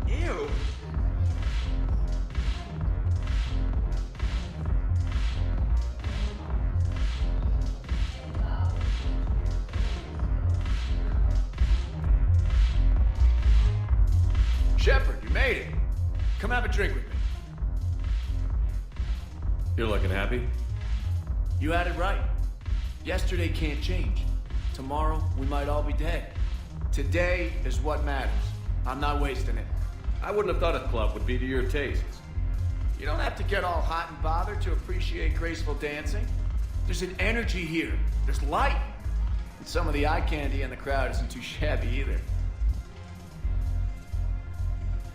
Ew. Shepard, you made it. Come have a drink with me. You're looking happy? You had it right. Yesterday can't change. Tomorrow, we might all be dead. Today is what matters. I'm not wasting it. I wouldn't have thought a club would be to your tastes. You don't have to get all hot and bothered to appreciate graceful dancing. There's an energy here. There's light. And some of the eye candy in the crowd isn't too shabby either.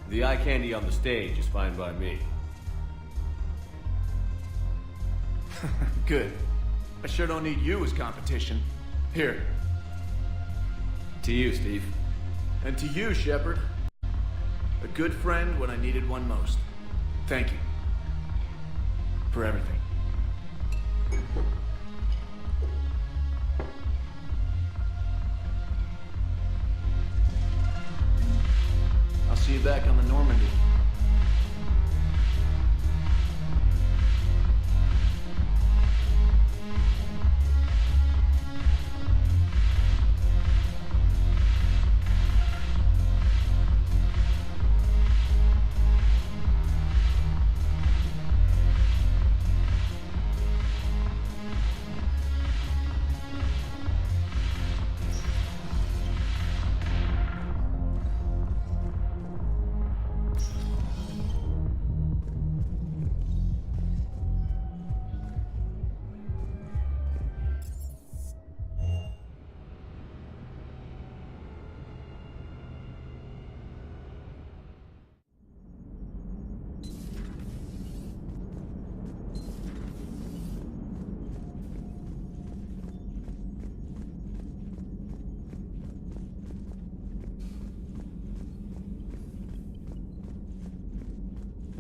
The eye candy on the stage is fine by me. Good. I sure don't need you as competition. Here. To you, Steve. And to you, Shepard. A good friend when I needed one most. Thank you. For everything. I'll see you back on the Normandy.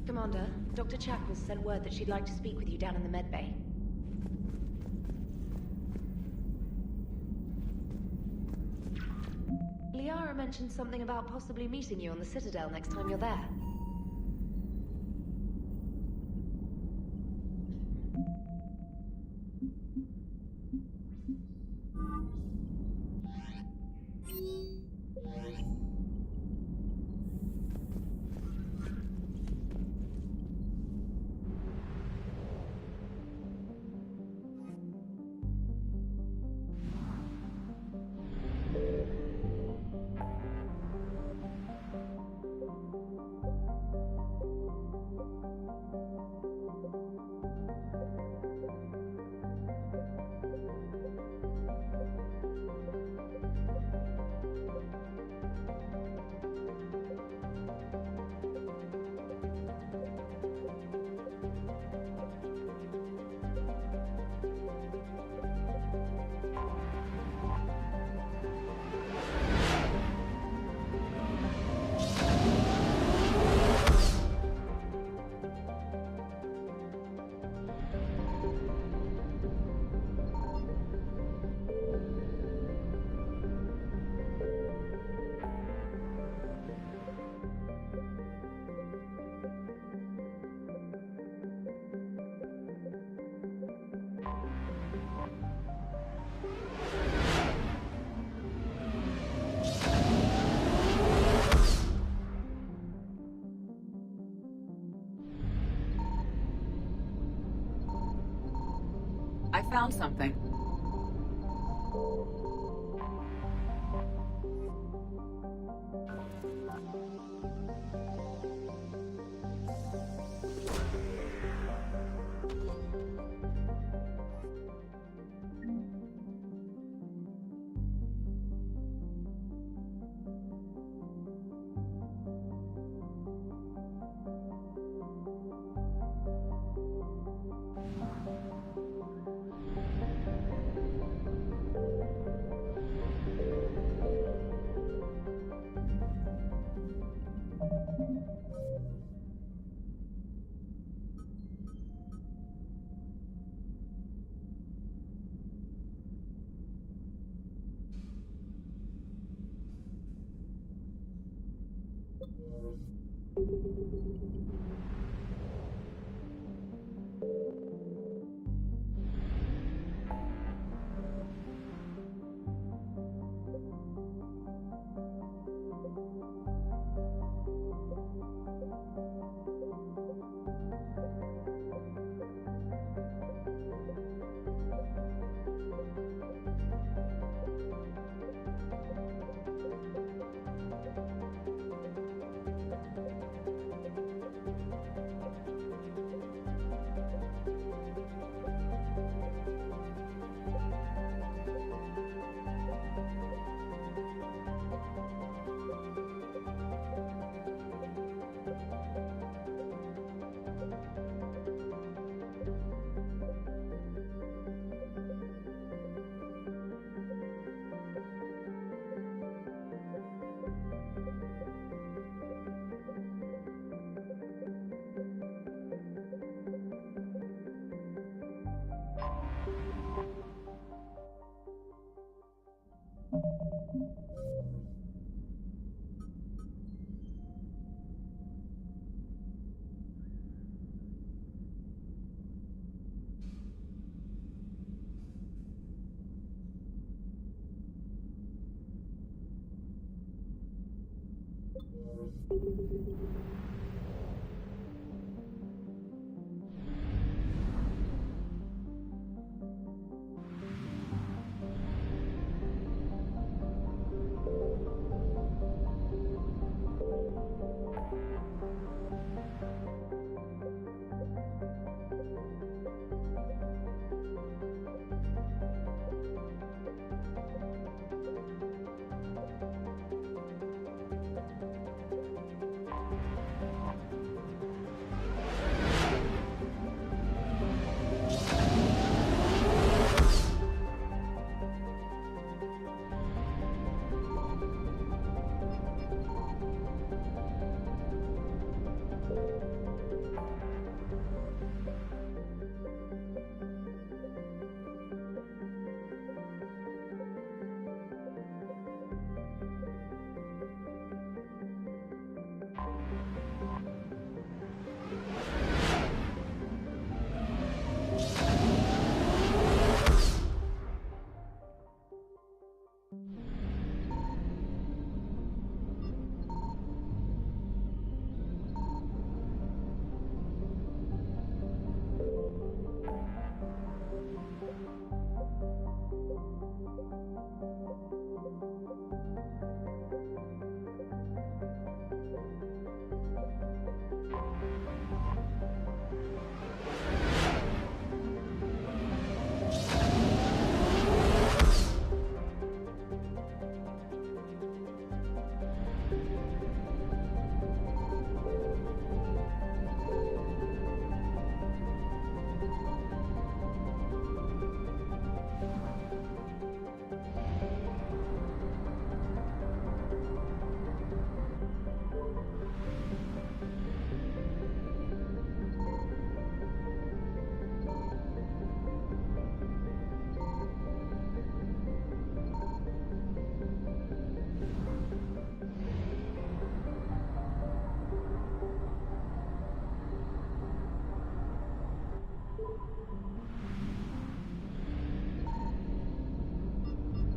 Commander, Dr. Chakwas sent word that she'd like to speak with you down in the med bay. Liara mentioned something about possibly meeting you on the Citadel next time you're there. I found something.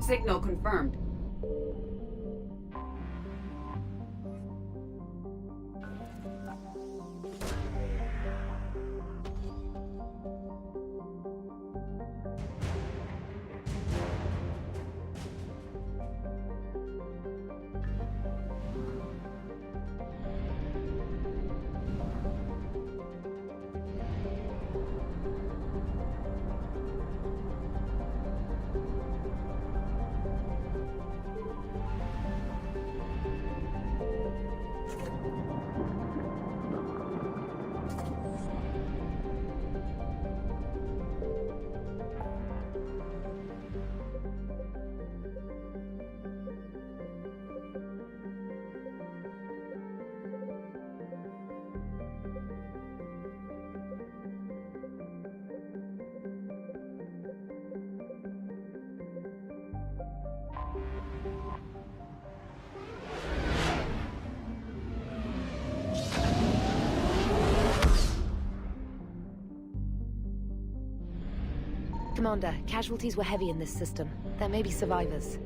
Signal confirmed. Commander, casualties were heavy in this system. There may be survivors.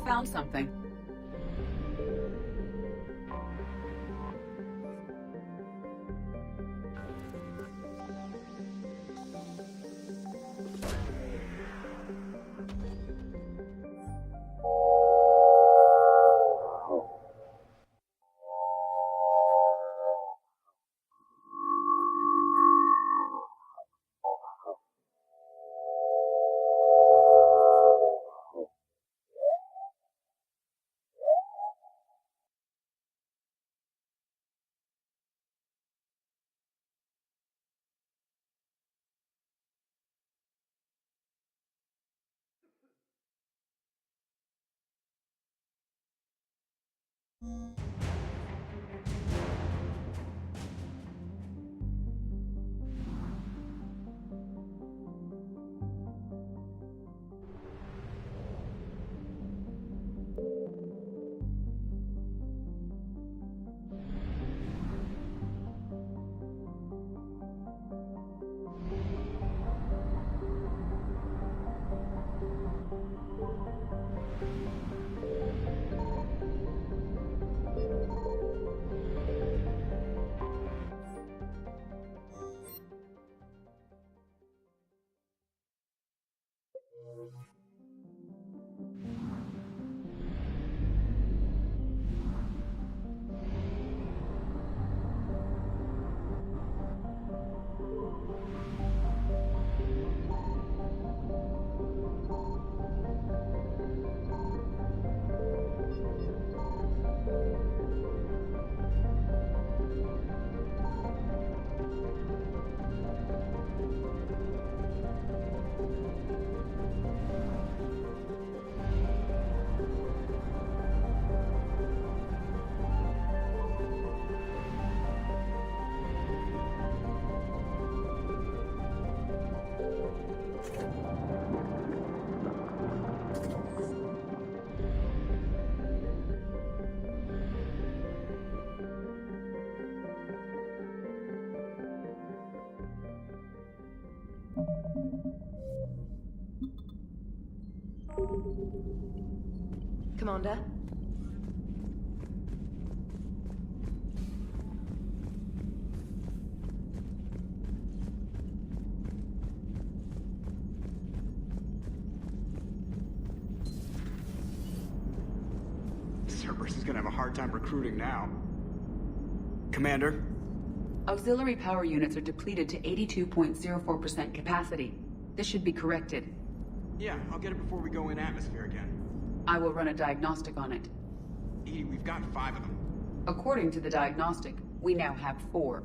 found something. Commander? Cerberus is gonna have a hard time recruiting now. Commander? Auxiliary power units are depleted to 82.04% capacity. This should be corrected. Yeah, I'll get it before we go in atmosphere again. I will run a diagnostic on it. EDI, we've got 5 of them. According to the diagnostic, we now have 4.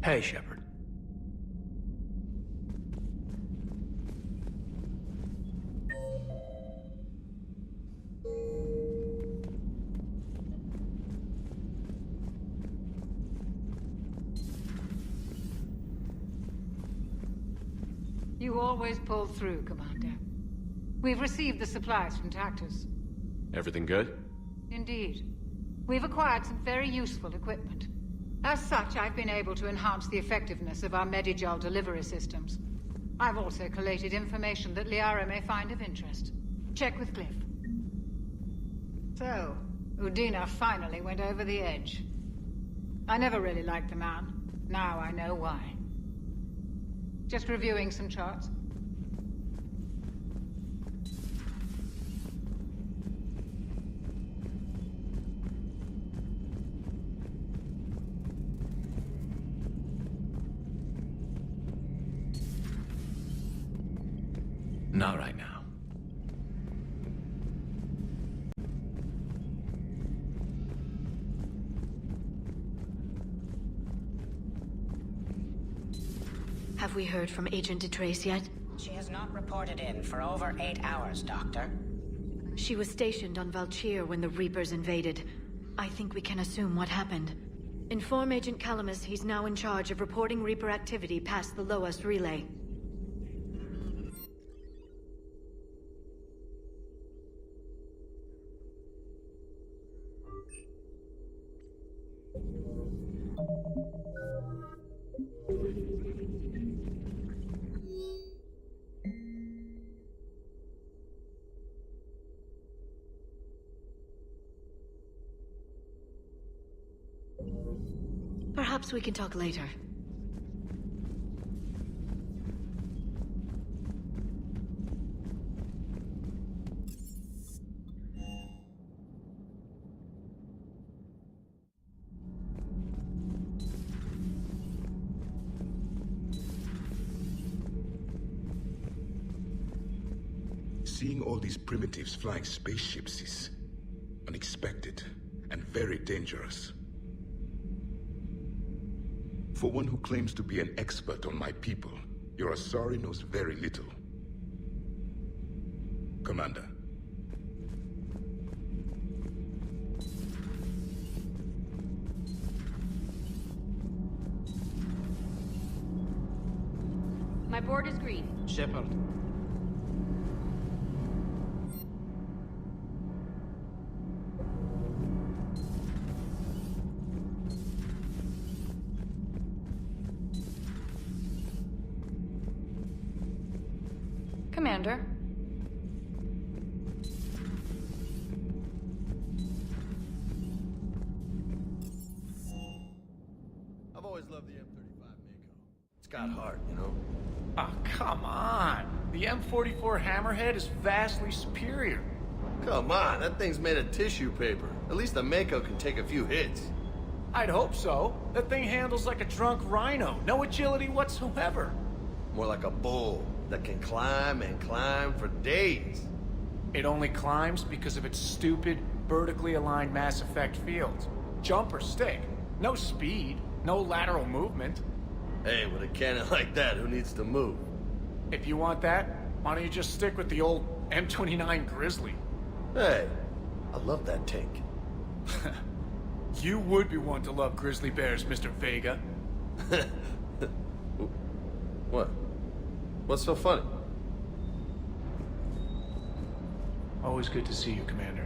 Hey, Shepard. You always pull through, Commander. We've received the supplies from Tactus. Everything good? Indeed. We've acquired some very useful equipment. As such, I've been able to enhance the effectiveness of our Medigel delivery systems. I've also collated information that Liara may find of interest. Check with Cliff. So, Udina finally went over the edge. I never really liked the man. Now I know why. Just reviewing some charts. Not right now. Have we heard from Agent DeTrace yet? She hasn't not reported in for over 8 hours, Doctor. She was stationed on Valchir when the Reapers invaded. I think we can assume what happened. Inform Agent Calamus he's now in charge of reporting Reaper activity past the Loas relay. Perhaps we can talk later. Seeing all these primitives flying spaceships is unexpected and very dangerous. For one who claims to be an expert on my people, your Asari knows very little. Commander. My board is green. Shepard. Commander. I've always loved the M35 Mako. It's got heart, you know? Oh, come on. The M44 Hammerhead is vastly superior. Come on, that thing's made of tissue paper. At least the Mako can take a few hits. I'd hope so. That thing handles like a drunk rhino. No agility whatsoever. More like a bull that can climb and climb for days. It only climbs because of its stupid, vertically aligned Mass Effect fields. Jump or stick. No speed, no lateral movement. Hey, with a cannon like that, who needs to move? If you want that, why don't you just stick with the old M29 Grizzly? Hey, I love that tank. You would be one to love grizzly bears, Mr. Vega. What? What's so funny? Always good to see you, Commander.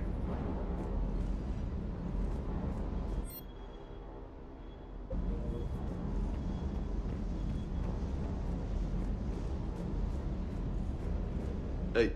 Hey.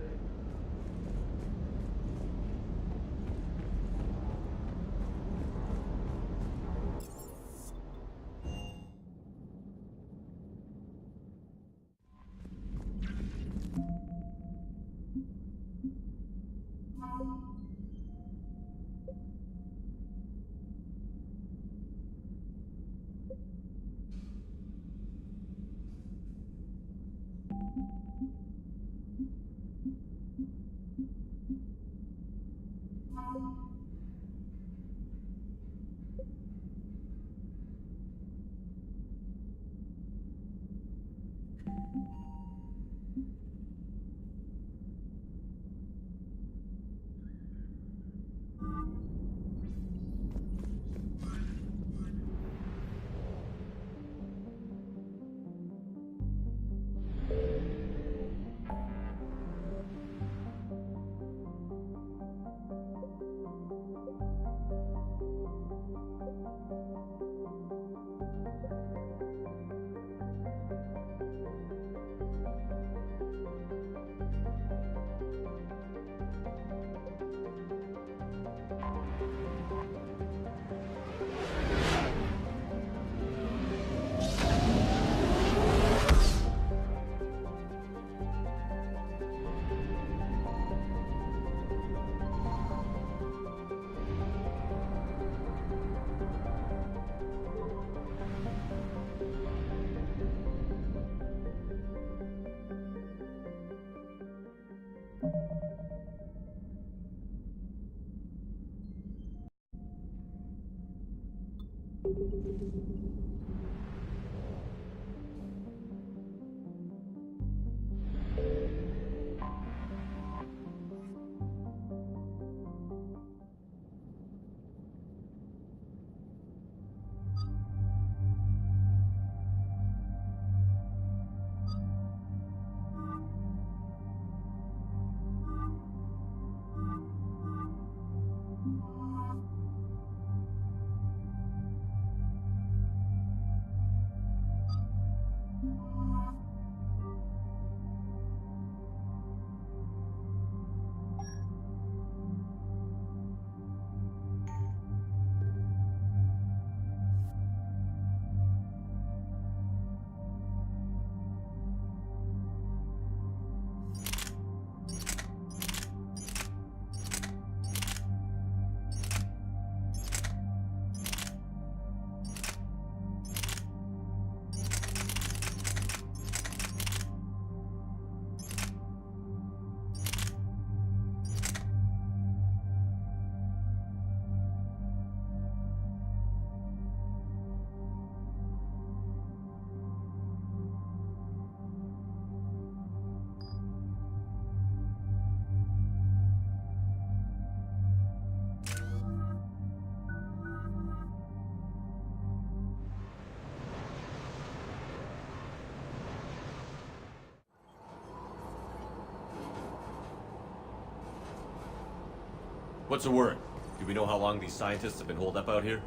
What's the word? Do we know how long these scientists have been holed up out here?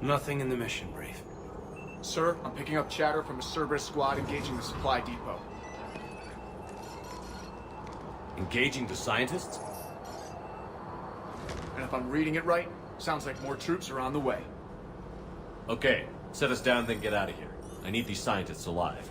Nothing in the mission brief. Sir, I'm picking up chatter from a Cerberus squad engaging the supply depot. Engaging the scientists? And if I'm reading it right, sounds like more troops are on the way. Okay, set us down, then get out of here. I need these scientists alive.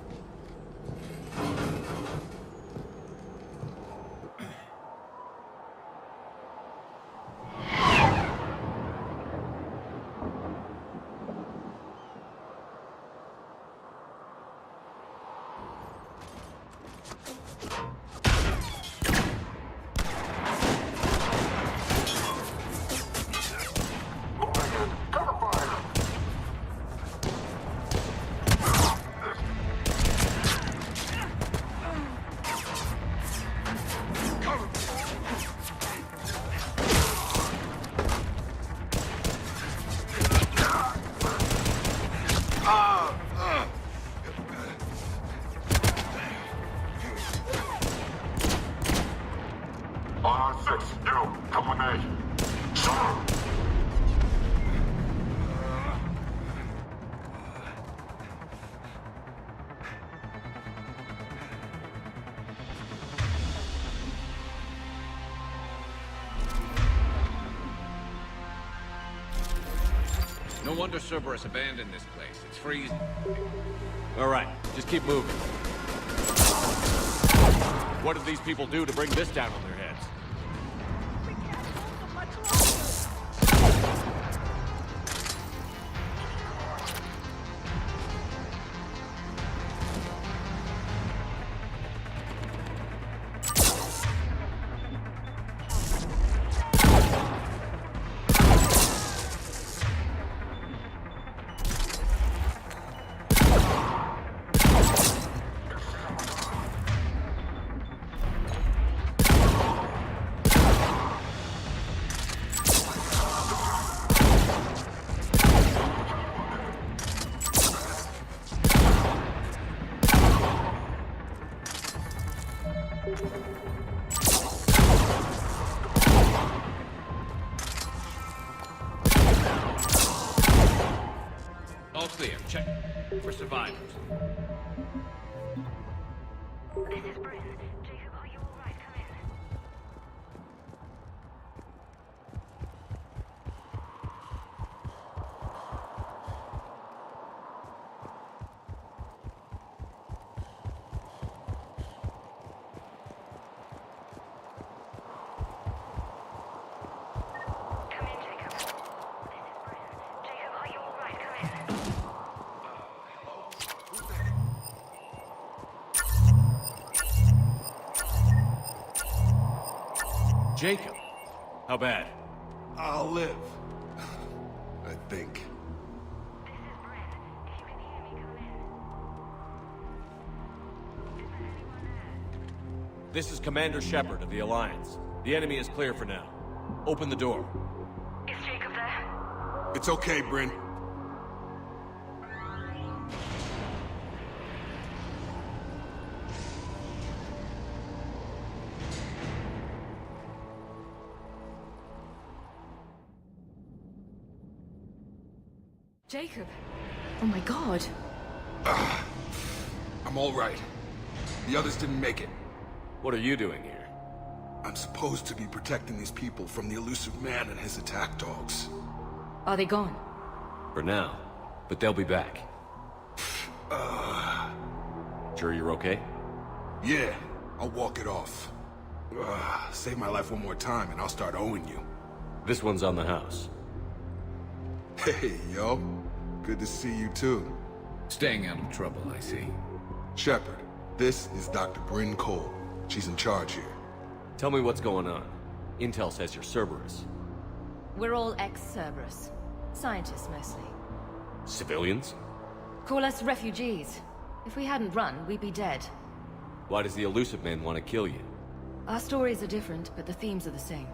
No wonder Cerberus abandoned this place. It's freezing. All right, just keep moving. What did these people do to bring this down on their heads? All clear. Check. For survivors. This is Bryn. Jacob, are you alright? Come in. Come in, Jacob. This is Bryn. Jacob, are you alright? Come in. Jacob! How bad? I'll live. I think. This is Commander Shepard of the Alliance. The enemy is clear for now. Open the door. Is Jacob there? It's okay, Bryn. Jacob! Oh my god. I'm all right. The others didn't make it. What are you doing here? I'm supposed to be protecting these people from the elusive man and his attack dogs. Are they gone? For now. But they'll be back. Sure you're okay? Yeah, I'll walk it off. Save my life one more time and I'll start owing you. This one's on the house. Hey, yo. Good to see you too. Staying out of trouble, I see. Shepard, this is Dr. Bryn Cole. She's in charge here. Tell me what's going on. Intel says you're Cerberus. We're all ex-Cerberus. Scientists, mostly. Civilians? Call us refugees. If we hadn't run, we'd be dead. Why does the elusive man want to kill you? Our stories are different, but the themes are the same.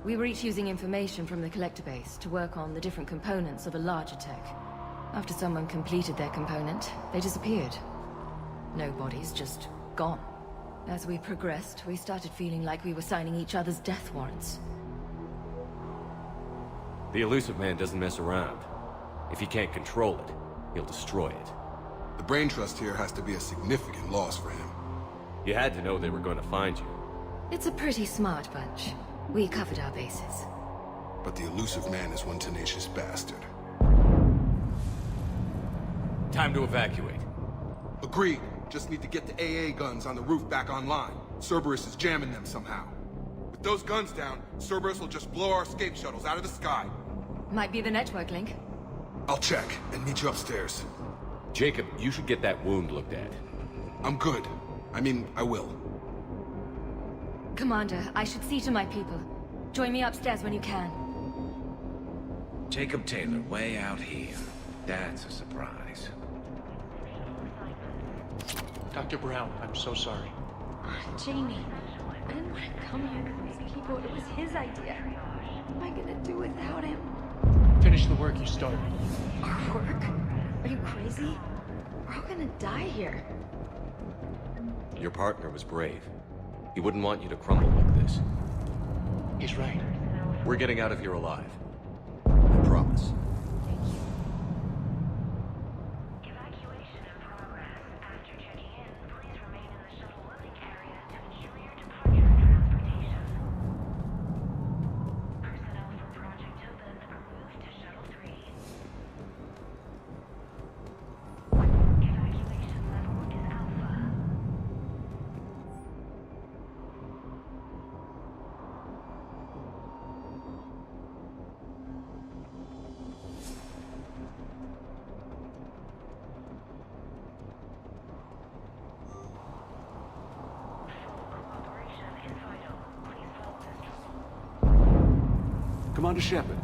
We were each using information from the collector base to work on the different components of a larger tech. After someone completed their component, they disappeared. No bodies, just gone. As we progressed, we started feeling like we were signing each other's death warrants. The elusive man doesn't mess around. If he can't control it, he'll destroy it. The brain trust here has to be a significant loss for him. You had to know they were going to find you. It's a pretty smart bunch. We covered our bases. But the elusive man is one tenacious bastard. Time to evacuate. Agreed. Just need to get the AA guns on the roof back online. Cerberus is jamming them somehow. With those guns down, Cerberus will just blow our escape shuttles out of the sky. Might be the network link. I'll check and meet you upstairs. Jacob, you should get that wound looked at. I'm good. I mean, I will. Commander, I should see to my people. Join me upstairs when you can. Jacob Taylor, way out here. That's a surprise. Dr. Brown, I'm so sorry. Jamie, I didn't want to come here with these people. It was his idea. What am I gonna do without him? Finish the work you started. Our work? Are you crazy? We're all gonna die here. Your partner was brave. He wouldn't want you to crumble like this. He's right. We're getting out of here alive. I promise. Evacuation in progress. After checking in, please remain in the shuttle loading area to ensure your departure and transportation. Personnel from Project Tobin are moved to Shuttle 3. Evacuation level is Alpha. Commander Shepard,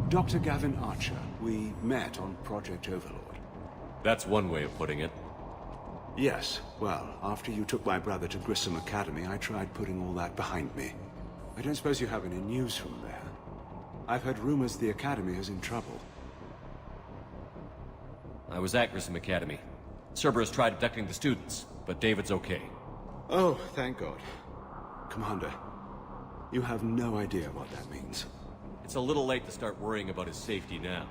Dr. Gavin Archer, we met on Project Overlord. That's one way of putting it. Yes, well, after you took my brother to Grissom Academy, I tried putting all that behind me. I don't suppose you have any news from there. I've heard rumors the Academy is in trouble. I was at Grissom Academy. Cerberus tried abducting the students, but David's okay. Oh, thank God. Commander, you have no idea what that means. It's a little late to start worrying about his safety now.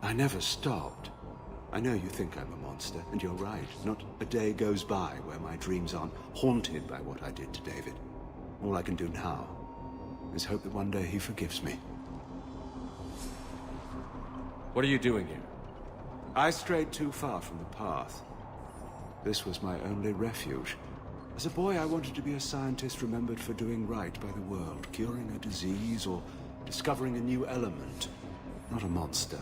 I never stopped. I know you think I'm a monster, and you're right. Not a day goes by where my dreams aren't haunted by what I did to David. All I can do now is hope that one day he forgives me. What are you doing here? I strayed too far from the path. This was my only refuge. As a boy, I wanted to be a scientist remembered for doing right by the world, curing a disease or discovering a new element. Not a monster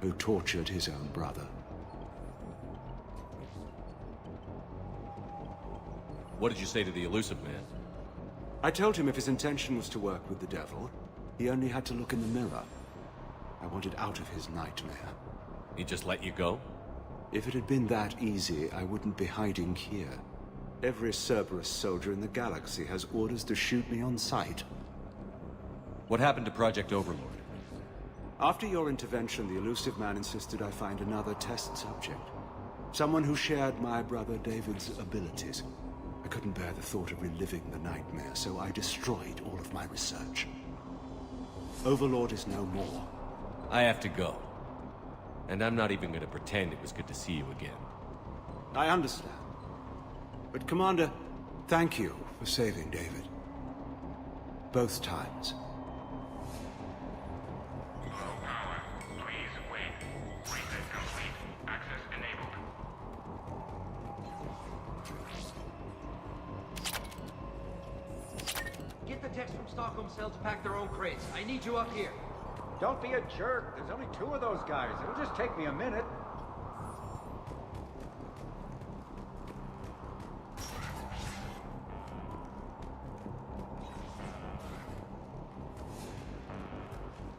who tortured his own brother. What did you say to the elusive man? I told him if his intention was to work with the devil, he only had to look in the mirror. I wanted out of his nightmare. He just let you go? If it had been that easy, I wouldn't be hiding here. Every Cerberus soldier in the galaxy has orders to shoot me on sight. What happened to Project Overlord? After your intervention, the elusive man insisted I find another test subject. Someone who shared my brother David's abilities. I couldn't bear the thought of reliving the nightmare, so I destroyed all of my research. Overlord is no more. I have to go. And I'm not even going to pretend it was good to see you again. I understand. But Commander, thank you for saving David. Both times. Get the techs from Stockholm Cell to pack their own crates. I need you up here. Don't be a jerk. There's only 2 of those guys. It'll just take me a minute.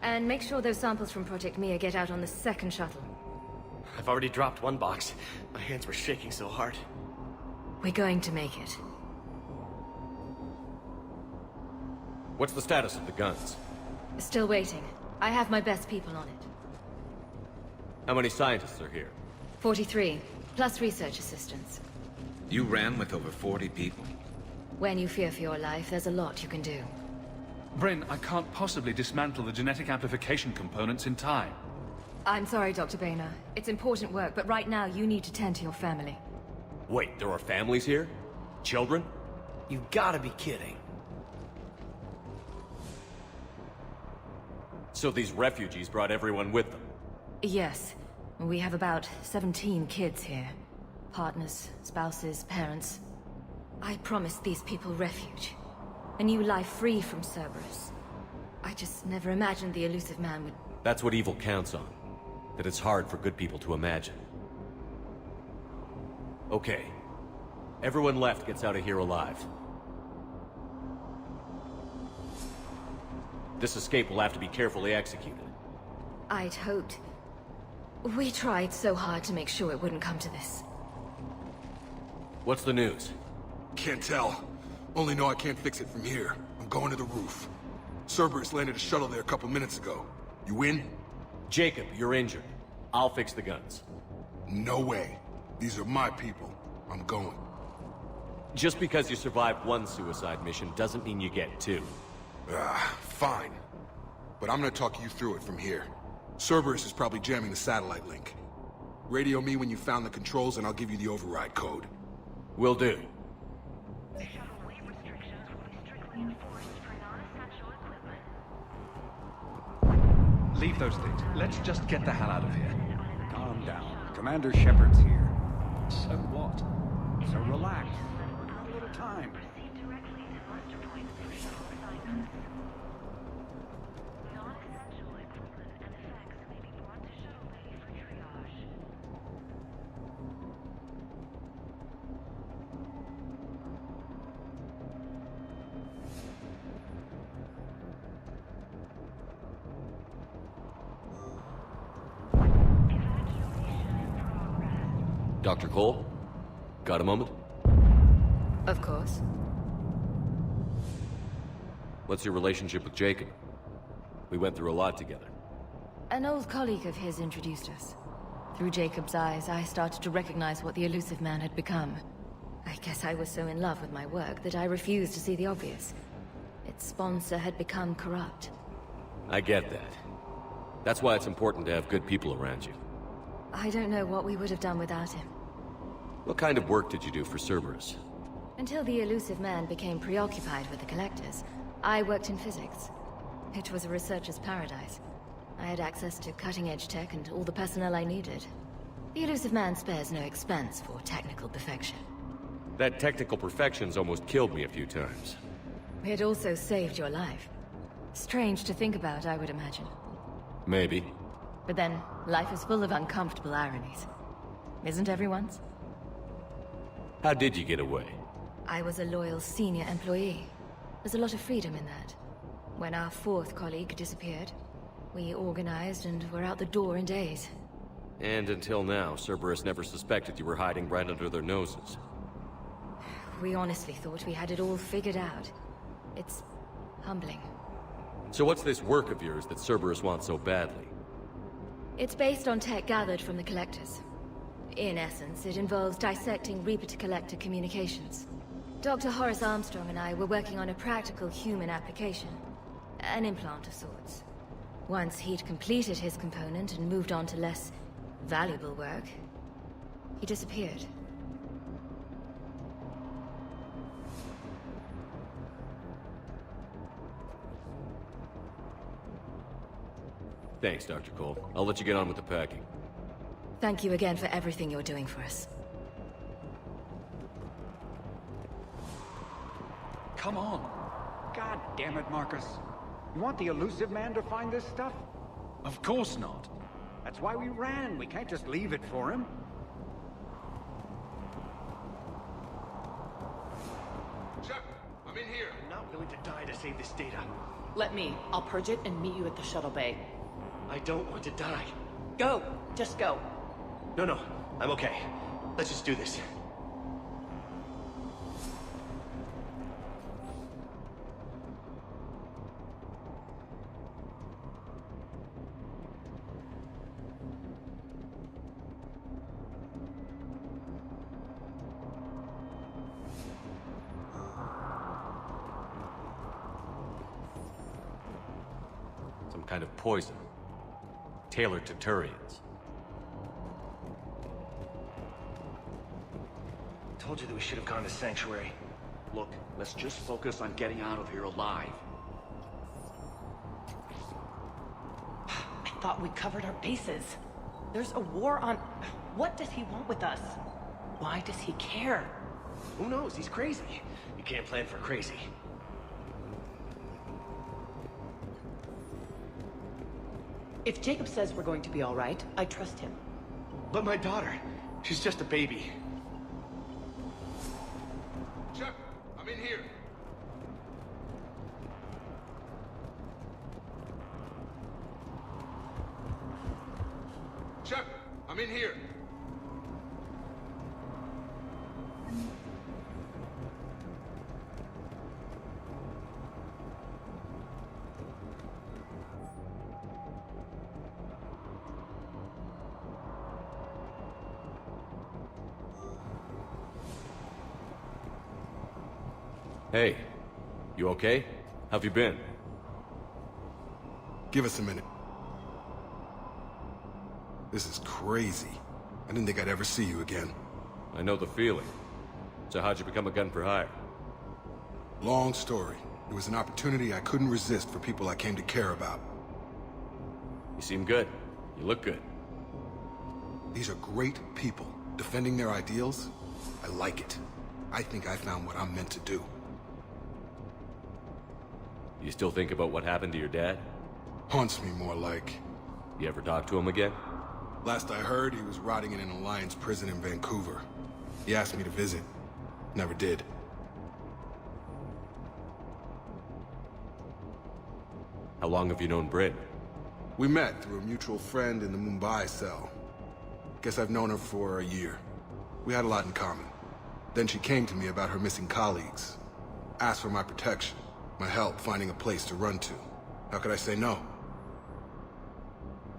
And make sure those samples from Project Mia get out on the second shuttle. I've already dropped one box. My hands were shaking so hard. We're going to make it. What's the status of the guns? Still waiting. I have my best people on it. How many scientists are here? 43, plus research assistants. You ran with over 40 people. When you fear for your life, there's a lot you can do. Bryn, I can't possibly dismantle the genetic amplification components in time. I'm sorry, Dr. Boehner. It's important work, but right now you need to tend to your family. Wait, there are families here? Children? You gotta be kidding. So these refugees brought everyone with them? Yes. We have about 17 kids here. Partners, spouses, parents. I promised these people refuge. A new life free from Cerberus. I just never imagined the elusive man would... That's what evil counts on. That it's hard for good people to imagine. Okay. Everyone left gets out of here alive. This escape will have to be carefully executed. I'd hoped. We tried so hard to make sure it wouldn't come to this. What's the news? Can't tell. Only know I can't fix it from here. I'm going to the roof. Cerberus landed a shuttle there a couple minutes ago. You in? Jacob, you're injured. I'll fix the guns. No way. These are my people. I'm going. Just because you survived one suicide mission doesn't mean you get two. Fine. But I'm gonna talk you through it from here. Cerberus is probably jamming the satellite link. Radio me when you found the controls and I'll give you the override code. Will do. Leave those things. Let's just get the hell out of here. Calm down. Commander Shepard's here. So what? So relax. We've got a little time. Dr. Cole? Got a moment? Of course. What's your relationship with Jacob? We went through a lot together. An old colleague of his introduced us. Through Jacob's eyes, I started to recognize what the elusive man had become. I guess I was so in love with my work that I refused to see the obvious. Its sponsor had become corrupt. I get that. That's why it's important to have good people around you. I don't know what we would have done without him. What kind of work did you do for Cerberus? Until the elusive man became preoccupied with the Collectors, I worked in physics. It was a researcher's paradise. I had access to cutting-edge tech and all the personnel I needed. The elusive man spares no expense for technical perfection. That technical perfection's almost killed me a few times. It also saved your life. Strange to think about, I would imagine. Maybe. But then, life is full of uncomfortable ironies. Isn't everyone's? How did you get away? I was a loyal senior employee. There's a lot of freedom in that. When our fourth colleague disappeared, we organized and were out the door in days. And until now, Cerberus never suspected you were hiding right under their noses. We honestly thought we had it all figured out. It's humbling. So what's this work of yours that Cerberus wants so badly? It's based on tech gathered from the Collectors. In essence, it involves dissecting Reaper-to-Collector communications. Dr. Horace Armstrong and I were working on a practical human application. An implant of sorts. Once he'd completed his component and moved on to less valuable work, he disappeared. Thanks, Dr. Cole. I'll let you get on with the packing. Thank you again for everything you're doing for us. Come on. God damn it, Marcus. You want the elusive man to find this stuff? Of course not. That's why we ran. We can't just leave it for him. Shep, I'm in here. I'm not willing to die to save this data. Let me. I'll purge it and meet you at the shuttle bay. I don't want to die. Go! Just go. No, I'm okay. Let's just do this. kind of poison. Tailored to Turians. Told you that we should have gone to Sanctuary. Look, let's just focus on getting out of here alive. I thought we covered our bases. There's a war on... What does he want with us? Why does he care? Who knows? He's crazy. You can't plan for crazy. If Jacob says we're going to be all right, I trust him. But my daughter, she's just a baby. Shepard, I'm in here. Shepard, I'm in here. Hey, you okay? How've you been? Give us a minute. This is crazy. I didn't think I'd ever see you again. I know the feeling. So how'd you become a gun for hire? Long story. It was an opportunity I couldn't resist for people I came to care about. You seem good. You look good. These are great people. Defending their ideals, I like it. I think I found what I'm meant to do. You still think about what happened to your dad? Haunts me more like... You ever talk to him again? Last I heard, he was rotting in an Alliance prison in Vancouver. He asked me to visit. Never did. How long have you known Bryn? We met through a mutual friend in the Mumbai cell. Guess I've known her for a year. We had a lot in common. Then she came to me about her missing colleagues. Asked for my protection, my help finding a place to run to. How could I say no?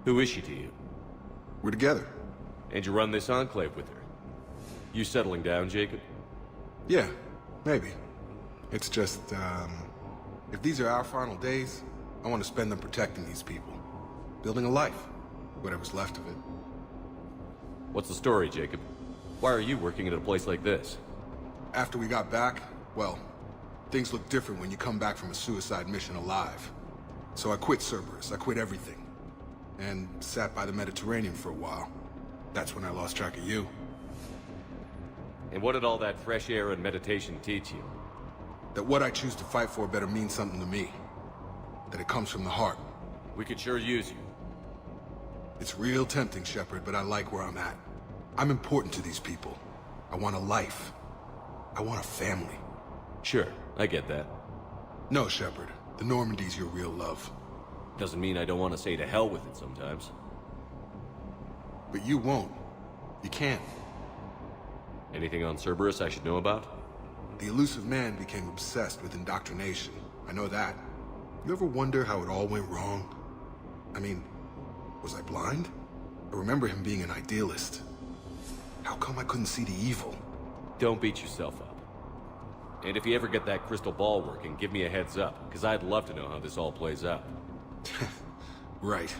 Who is she to you? We're together. And you run this enclave with her? You settling down, Jacob? Yeah, maybe. It's just, if these are our final days, I want to spend them protecting these people. Building a life. Whatever's left of it. What's the story, Jacob? Why are you working at a place like this? After we got back, well, things look different when you come back from a suicide mission alive. So I quit Cerberus, I quit everything. And sat by the Mediterranean for a while. That's when I lost track of you. And what did all that fresh air and meditation teach you? That what I choose to fight for better mean something to me. That it comes from the heart. We could sure use you. It's real tempting, Shepard, but I like where I'm at. I'm important to these people. I want a life. I want a family. Sure, I get that. No, Shepard. The Normandy's your real love. Doesn't mean I don't want to say to hell with it sometimes. But you won't. You can't. Anything on Cerberus I should know about? The elusive man became obsessed with indoctrination. I know that. You ever wonder how it all went wrong? I mean, was I blind? I remember him being an idealist. How come I couldn't see the evil? Don't beat yourself up. And if you ever get that crystal ball working, give me a heads up, because I'd love to know how this all plays out. Right.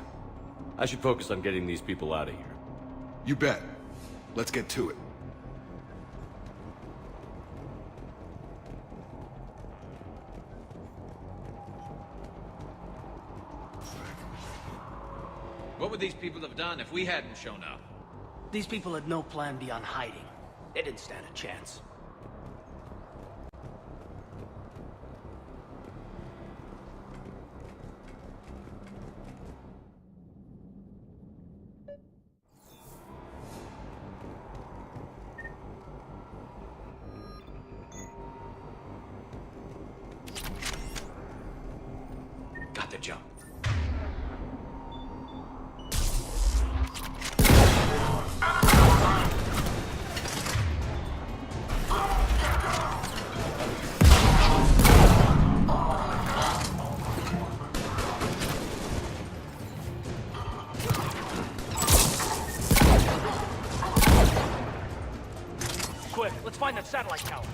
I should focus on getting these people out of here. You bet. Let's get to it. What would these people have done if we hadn't shown up? These people had no plan beyond hiding. They didn't stand a chance. Got the jump. Quick, let's find that satellite tower.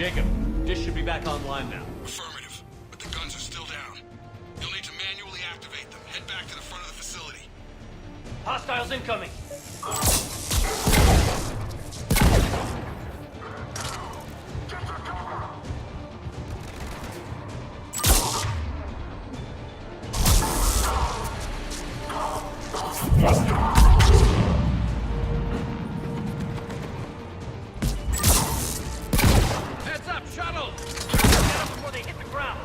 Jacob, dish should be back online now. Affirmative, but the guns are still down. You'll need to manually activate them. Head back to the front of the facility. Hostiles incoming! Heads up, shuttle! Get up before they hit the ground!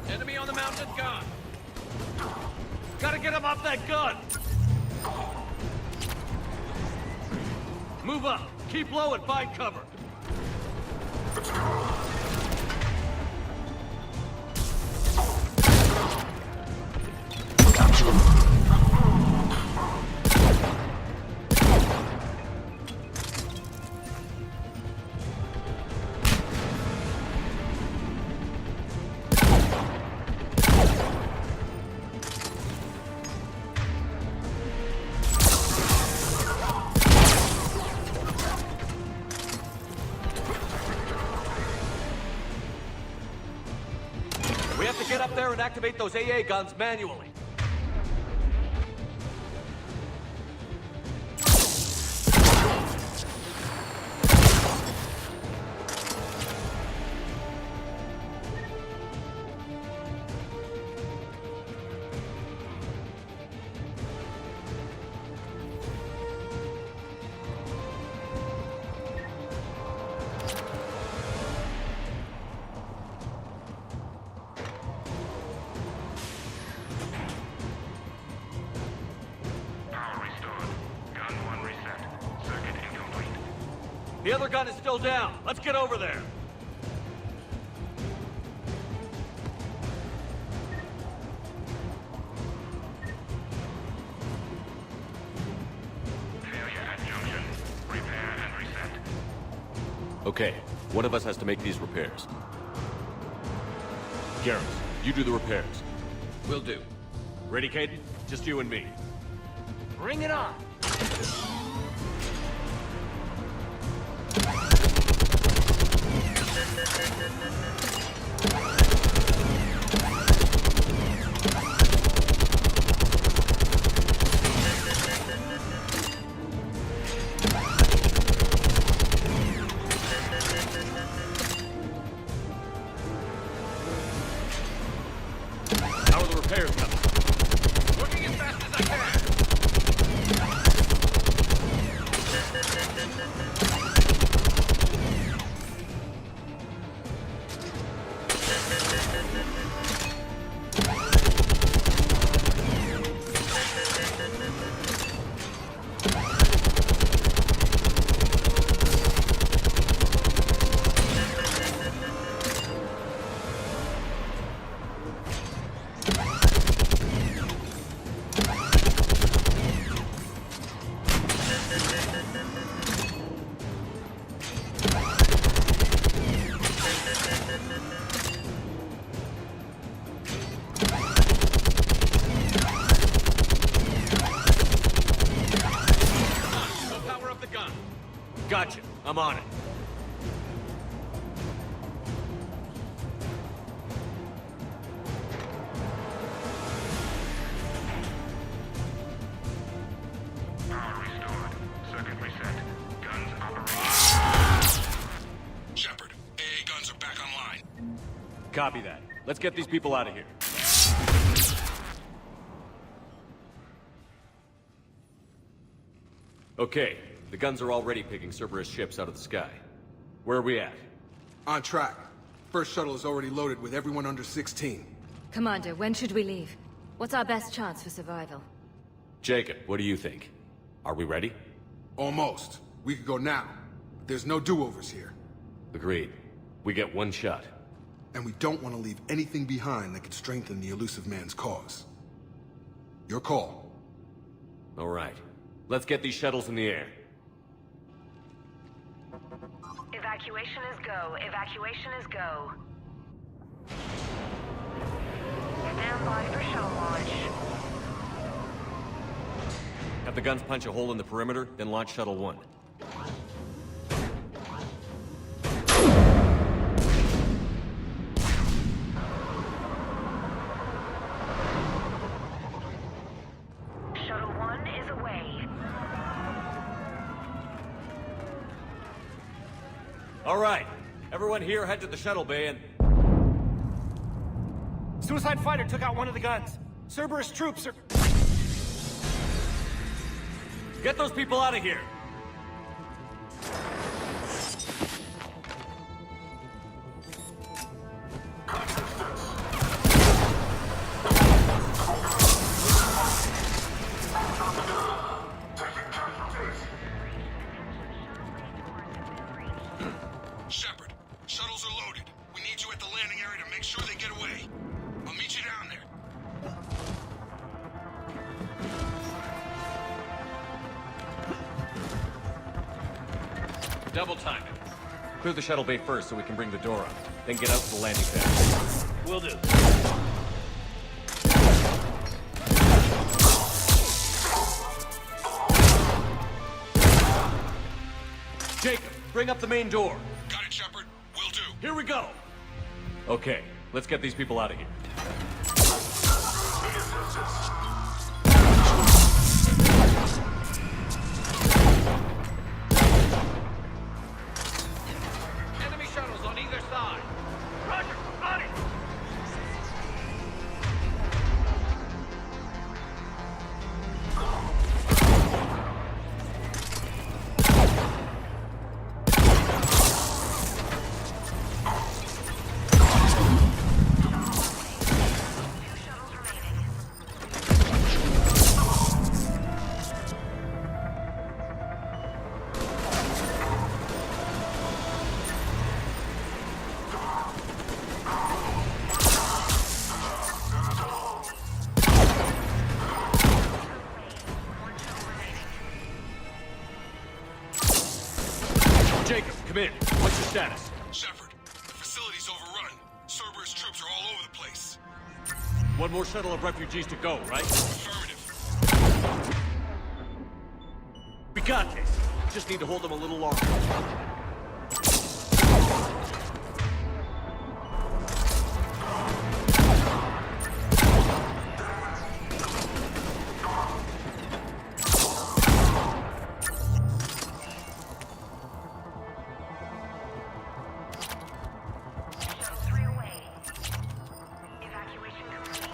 Enemy on the mounted gun! Gotta get him off that gun! Move up! Keep low and find cover! We have to get up there and activate those AA guns manually. The other gun is still down. Let's get over there. Failure at junction. Repair and reset. Okay, one of us has to make these repairs. Garrus, you do the repairs. Will do. Ready, Caden? Just you and me. Bring it on! How are the repairs coming? Working as fast as I can! Gotcha. I'm on it. Power restored. Circuit reset. Guns operating. Shepard, AA guns are back online. Copy that. Let's get these people out of here. Okay, the guns are already picking Cerberus ships out of the sky. Where are we at? On track. First shuttle is already loaded with everyone under 16. Commander, when should we leave? What's our best chance for survival? Jacob, what do you think? Are we ready? Almost. We could go now. There's no do-overs here. Agreed. We get one shot. And we don't want to leave anything behind that could strengthen the elusive man's cause. Your call. All right. Let's get these shuttles in the air. Evacuation is go. Evacuation is go. Stand by for shuttle launch. Have the guns punch a hole in the perimeter, then launch Shuttle 1. Shuttle 1 is away. All right. Everyone here head to the shuttle bay and... Suicide fighter took out one of the guns. Cerberus troops are... Get those people out of here! Shepard, shuttles are loaded. We need you at the landing area to make sure they get away. I'll meet you down there. Double time it. Clear the shuttle bay first so we can bring the door up. Then get out to the landing pad. Will do. Jacob, bring up the main door. Got it, Shepard. Will do. Here we go! Okay, let's get these people out of here. Enemy shuttles on either side. Roger, on it! Jacob, come in. What's your status? Shepard, the facility's overrun. Cerberus troops are all over the place. One more shuttle of refugees to go, right? Affirmative. We got this. Just need to hold them a little longer. Shuttle 3 away. Evacuation complete.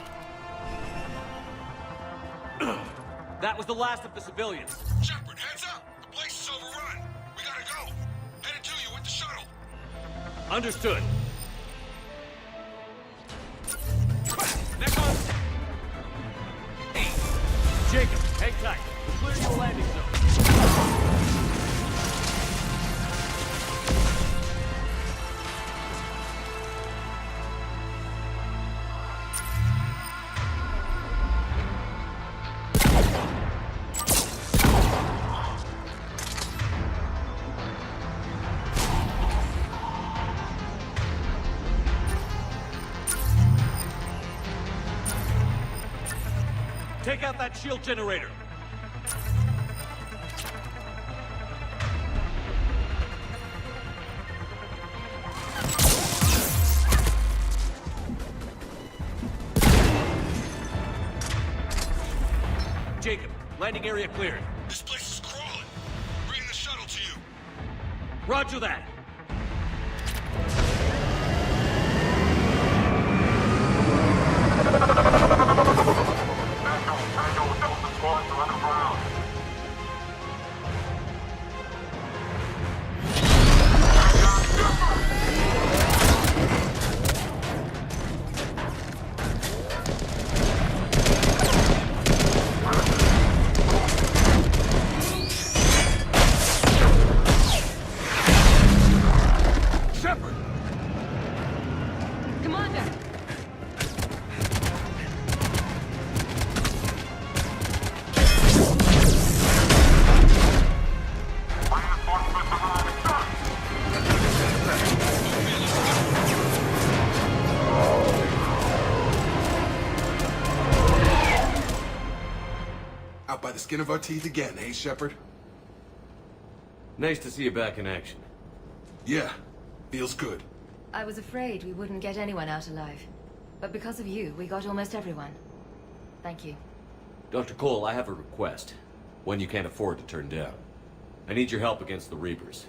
That was the last of the civilians. Shepard, heads up! The place is overrun. We gotta go. Headed to you with the shuttle. Understood. Next one! Hey, Jacob, hang tight. We'll clear your landing zone. Take out that shield generator. Jacob, landing area cleared. This place is crawling. Bring the shuttle to you. Roger that. Out by the skin of our teeth again, hey, Shepard? Nice to see you back in action. Yeah, feels good. I was afraid we wouldn't get anyone out alive. But because of you, we got almost everyone. Thank you. Dr. Cole, I have a request. One you can't afford to turn down. I need your help against the Reapers.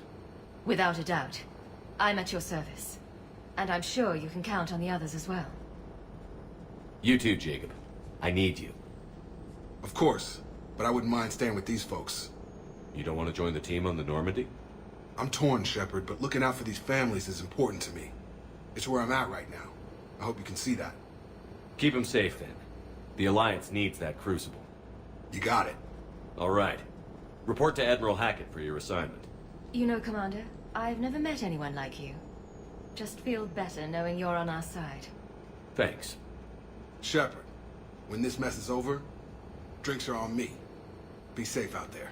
Without a doubt. I'm at your service. And I'm sure you can count on the others as well. You too, Jacob. I need you. Of course, but I wouldn't mind staying with these folks. You don't want to join the team on the Normandy? I'm torn, Shepard, but looking out for these families is important to me. It's where I'm at right now. I hope you can see that. Keep them safe, then. The Alliance needs that crucible. You got it. All right. Report to Admiral Hackett for your assignment. You know, Commander, I've never met anyone like you. Just feel better knowing you're on our side. Thanks. Shepard, when this mess is over, drinks are on me. Be safe out there.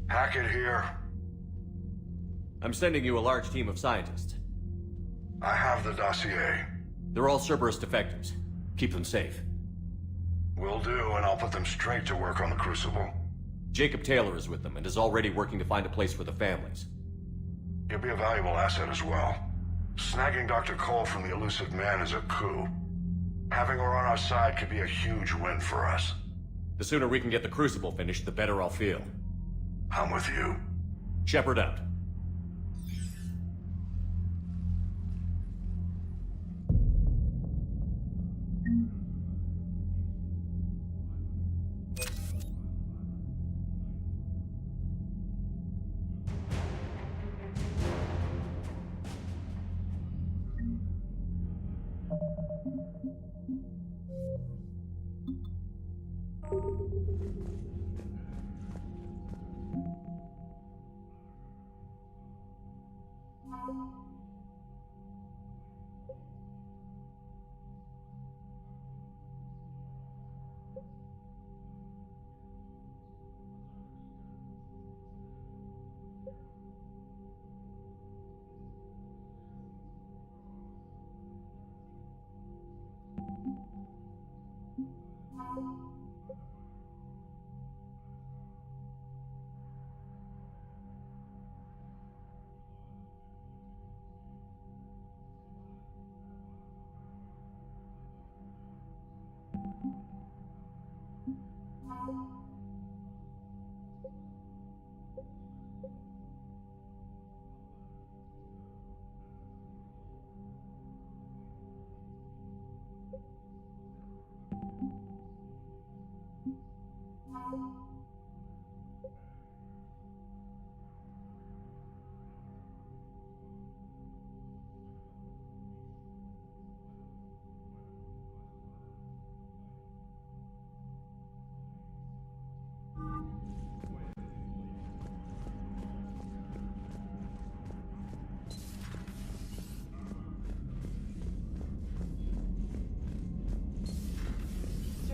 Hackett here. I'm sending you a large team of scientists. I have the dossier. They're all Cerberus defectors. Keep them safe. Will do, and I'll put them straight to work on the Crucible. Jacob Taylor is with them and is already working to find a place for the families. He'll be a valuable asset as well. Snagging Dr. Cole from the elusive man is a coup. Having her on our side could be a huge win for us. The sooner we can get the Crucible finished, the better I'll feel. I'm with you. Shepard out.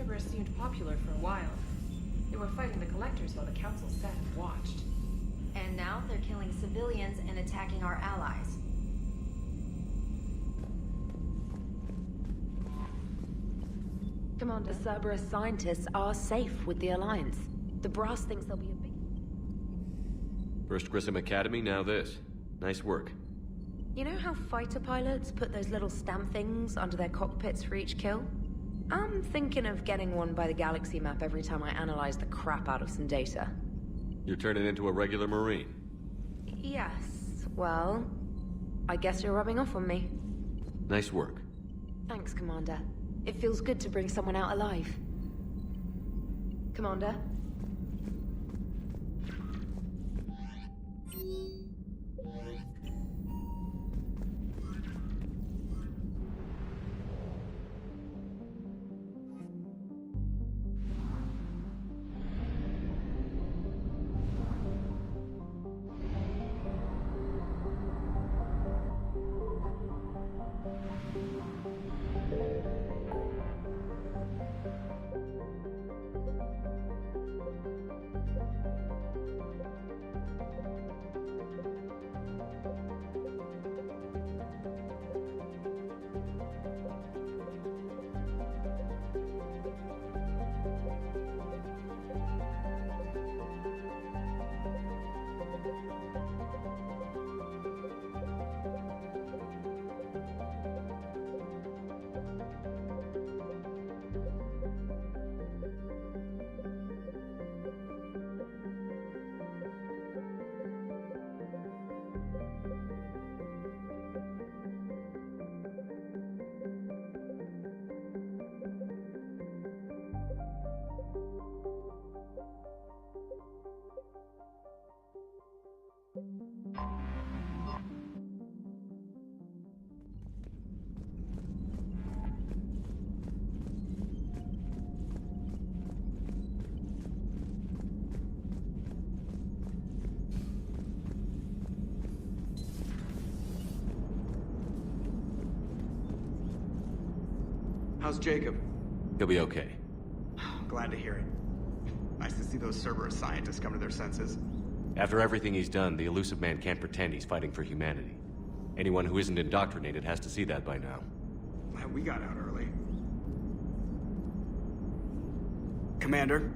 Cerberus seemed popular for a while. They were fighting the Collectors while the Council sat and watched. And now they're killing civilians and attacking our allies. Commander, The Cerberus scientists are safe with the Alliance. The Brass thinks they'll be a big... First Grissom Academy, now this. Nice work. You know how fighter pilots put those little stamp things under their cockpits for each kill? I'm thinking of getting one by the galaxy map every time I analyze the crap out of some data. You're turning into a regular Marine. Yes, well, I guess you're rubbing off on me. Nice work. Thanks, Commander. It feels good to bring someone out alive. Commander? How's Jacob? He'll be okay. Glad to hear it. Nice to see those Cerberus scientists come to their senses. After everything he's done, the elusive man can't pretend he's fighting for humanity. Anyone who isn't indoctrinated has to see that by now. We got out early. Commander?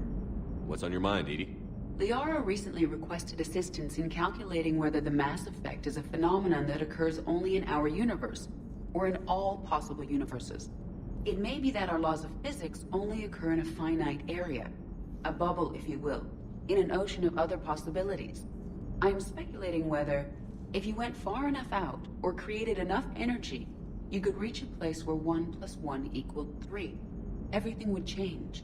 What's on your mind, Edie? Liara recently requested assistance in calculating whether the mass effect is a phenomenon that occurs only in our universe, or in all possible universes. It may be that our laws of physics only occur in a finite area, a bubble, if you will, in an ocean of other possibilities. I am speculating whether, if you went far enough out, or created enough energy, you could reach a place where 1 + 1 = 3. Everything would change.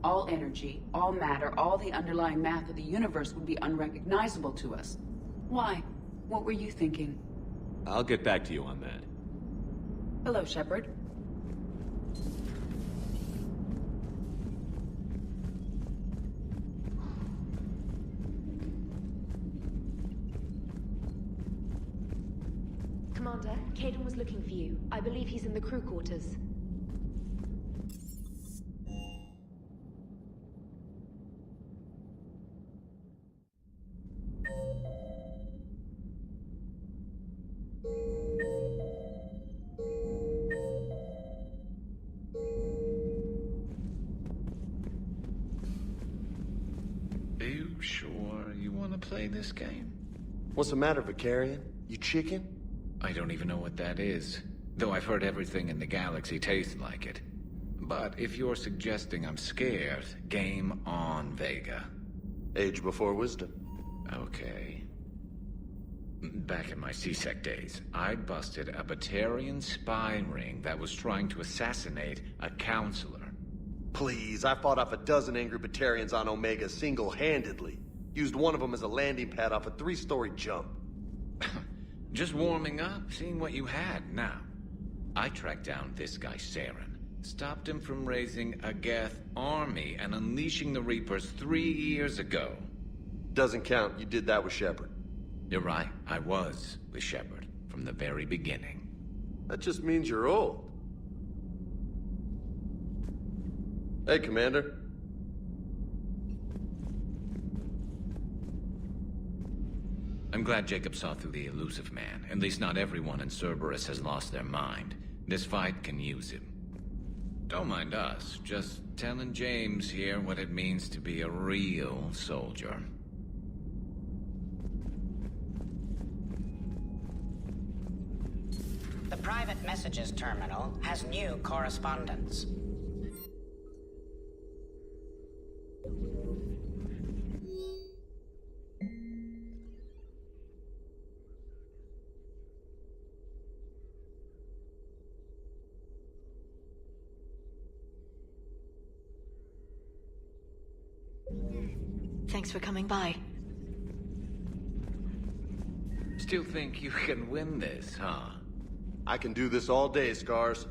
All energy, all matter, all the underlying math of the universe would be unrecognizable to us. Why? What were you thinking? I'll get back to you on that. Hello, Shepard. Commander, Caden was looking for you. I believe he's in the crew quarters. Are you sure you want to play this game? What's the matter, Vicarian? You chicken? I don't even know what that is, though I've heard everything in the galaxy tastes like it. But if you're suggesting I'm scared, game on, Vega. Age before wisdom. Okay. Back in my C-Sec days, I busted a Batarian spy ring that was trying to assassinate a counselor. Please, I fought off a dozen angry Batarians on Omega single-handedly. Used one of them as a landing pad off a 3-story jump. Just warming up, seeing what you had. Now, I tracked down this guy, Saren. Stopped him from raising a Geth army and unleashing the Reapers 3 years ago. Doesn't count. You did that with Shepard. You're right. I was with Shepard from the very beginning. That just means you're old. Hey, Commander. I'm glad Jacob saw through the elusive man. At least not everyone in Cerberus has lost their mind. This fight can use him. Don't mind us, just telling James here what it means to be a real soldier. The private messages terminal has new correspondence. Thanks for coming by. Still think you can win this, huh? I can do this all day, Scars.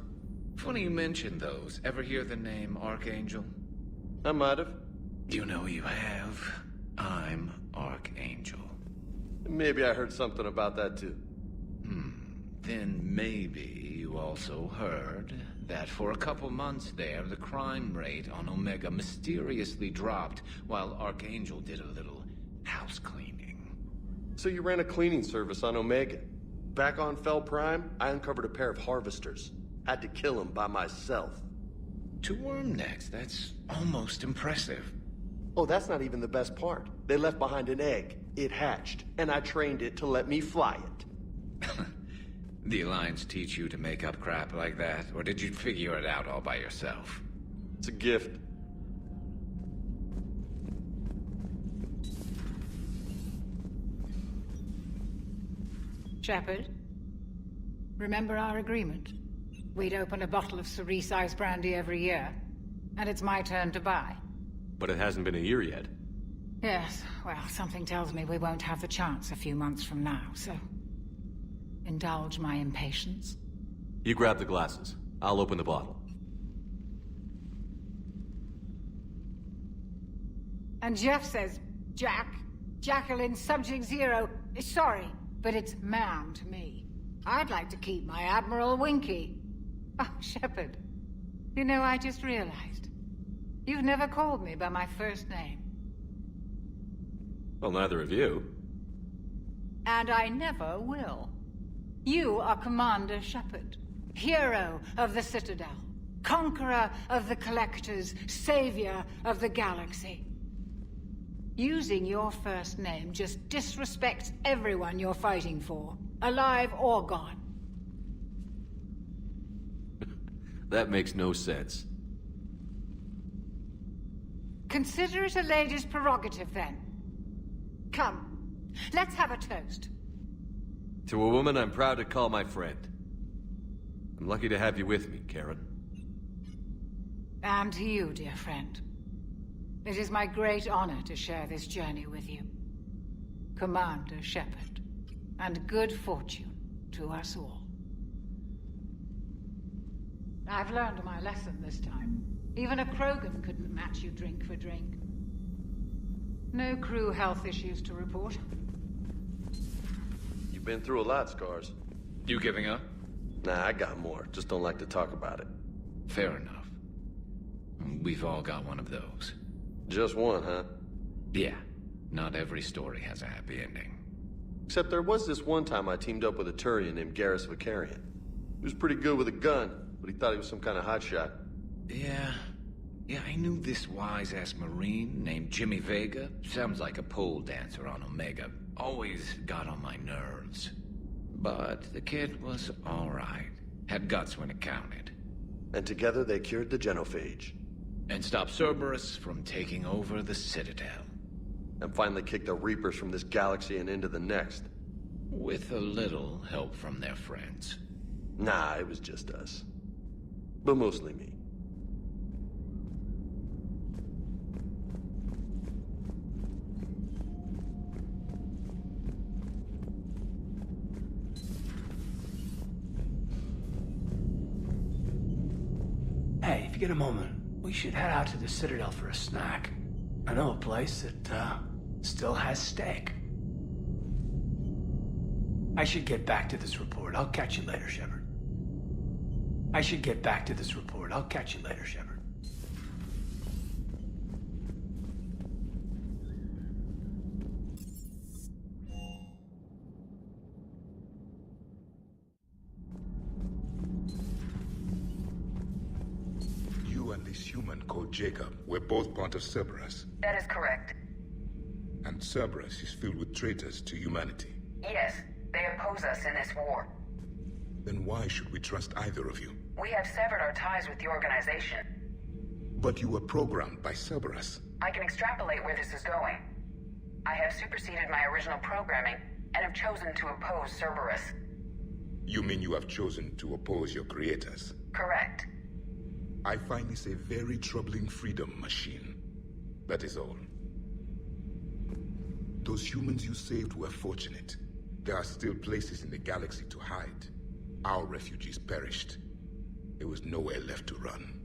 Funny you mention those. Ever hear the name Archangel? I might have. You know you have. I'm Archangel. Maybe I heard something about that too. Then maybe you also heard that for a couple months there, the crime rate on Omega mysteriously dropped while Archangel did a little house cleaning. So you ran a cleaning service on Omega. Back on Fel Prime, I uncovered a pair of harvesters. Had to kill them by myself. 2 worm necks, that's almost impressive. Oh, that's not even the best part. They left behind an egg. It hatched, and I trained it to let me fly it. The Alliance teach you to make up crap like that, or did you figure it out all by yourself? It's a gift. Shepard, remember our agreement? We'd open a bottle of cerise ice brandy every year, and it's my turn to buy. But it hasn't been a year yet. Yes, well, something tells me we won't have the chance a few months from now, so... indulge my impatience. You grab the glasses. I'll open the bottle. And Jeff says, Jacqueline Subject Zero is sorry, but it's ma'am to me. I'd like to keep my Admiral Winky. Oh, Shepard, You know, I just realized. You've never called me by my first name. Well, neither of you. And I never will. You are Commander Shepard, hero of the Citadel, conqueror of the Collectors, savior of the galaxy. Using your first name just disrespects everyone you're fighting for, alive or gone. That makes no sense. Consider it a lady's prerogative, then. Come, let's have a toast. To a woman I'm proud to call my friend. I'm lucky to have you with me, Karen. And to you, dear friend. It is my great honor to share this journey with you. Commander Shepard. And good fortune to us all. I've learned my lesson this time. Even a Krogan couldn't match you drink for drink. No crew health issues to report. You've been through a lot, Scars. You giving up? Nah, I got more. Just don't like to talk about it. Fair enough. We've all got one of those. Just one, huh? Yeah. Not every story has a happy ending. Except there was this one time I teamed up with a Turian named Garrus Vakarian. He was pretty good with a gun, but he thought he was some kind of hotshot. Yeah, I knew this wise-ass Marine named Jimmy Vega. Sounds like a pole dancer on Omega. Always got on my nerves. But the kid was alright. Had guts when it counted. And together they cured the genophage. And stopped Cerberus from taking over the Citadel. And finally kicked the Reapers from this galaxy and into the next. With a little help from their friends. Nah, it was just us. But mostly me. Hey, if you get a moment, we should head out to the Citadel for a snack. I know a place that, still has steak. I should get back to this report. I'll catch you later, Shepard. You and this human called Jacob were both part of Cerberus. That is correct. And Cerberus is filled with traitors to humanity. Yes, they oppose us in this war. Then why should we trust either of you? We have severed our ties with the organization. But you were programmed by Cerberus. I can extrapolate where this is going. I have superseded my original programming and have chosen to oppose Cerberus. You mean you have chosen to oppose your creators? Correct. I find this a very troubling freedom machine. That is all. Those humans you saved were fortunate. There are still places in the galaxy to hide. Our refugees perished. There was nowhere left to run.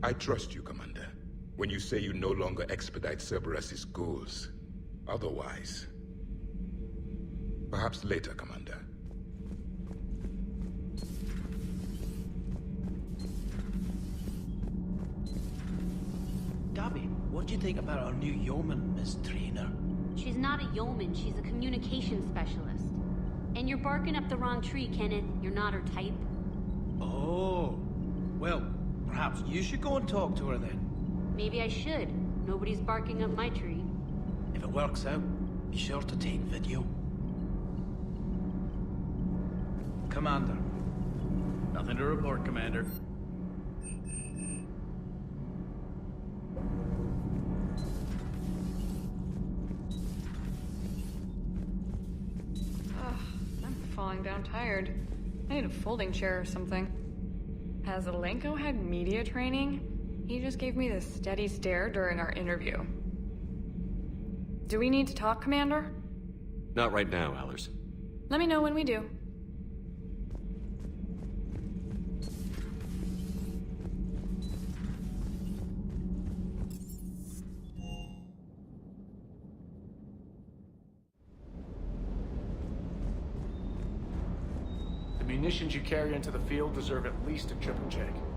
I trust you, Commander, when you say you no longer expedite Cerberus's goals. Otherwise... Perhaps later, Commander. Gabby, what do you think about our new yeoman, Miss Trainer? She's not a yeoman, she's a communications specialist. And you're barking up the wrong tree, Kenneth. You're not her type. Oh. Well, perhaps you should go and talk to her then. Maybe I should. Nobody's barking up my tree. If it works out, be sure to take video. Commander. Nothing to report, Commander. I'm falling down tired. I need a folding chair or something. Has Alenko had media training? He just gave me this steady stare during our interview. Do we need to talk, Commander? Not right now, Allers. Let me know when we do. munitions you carry into the field deserve at least a triple check.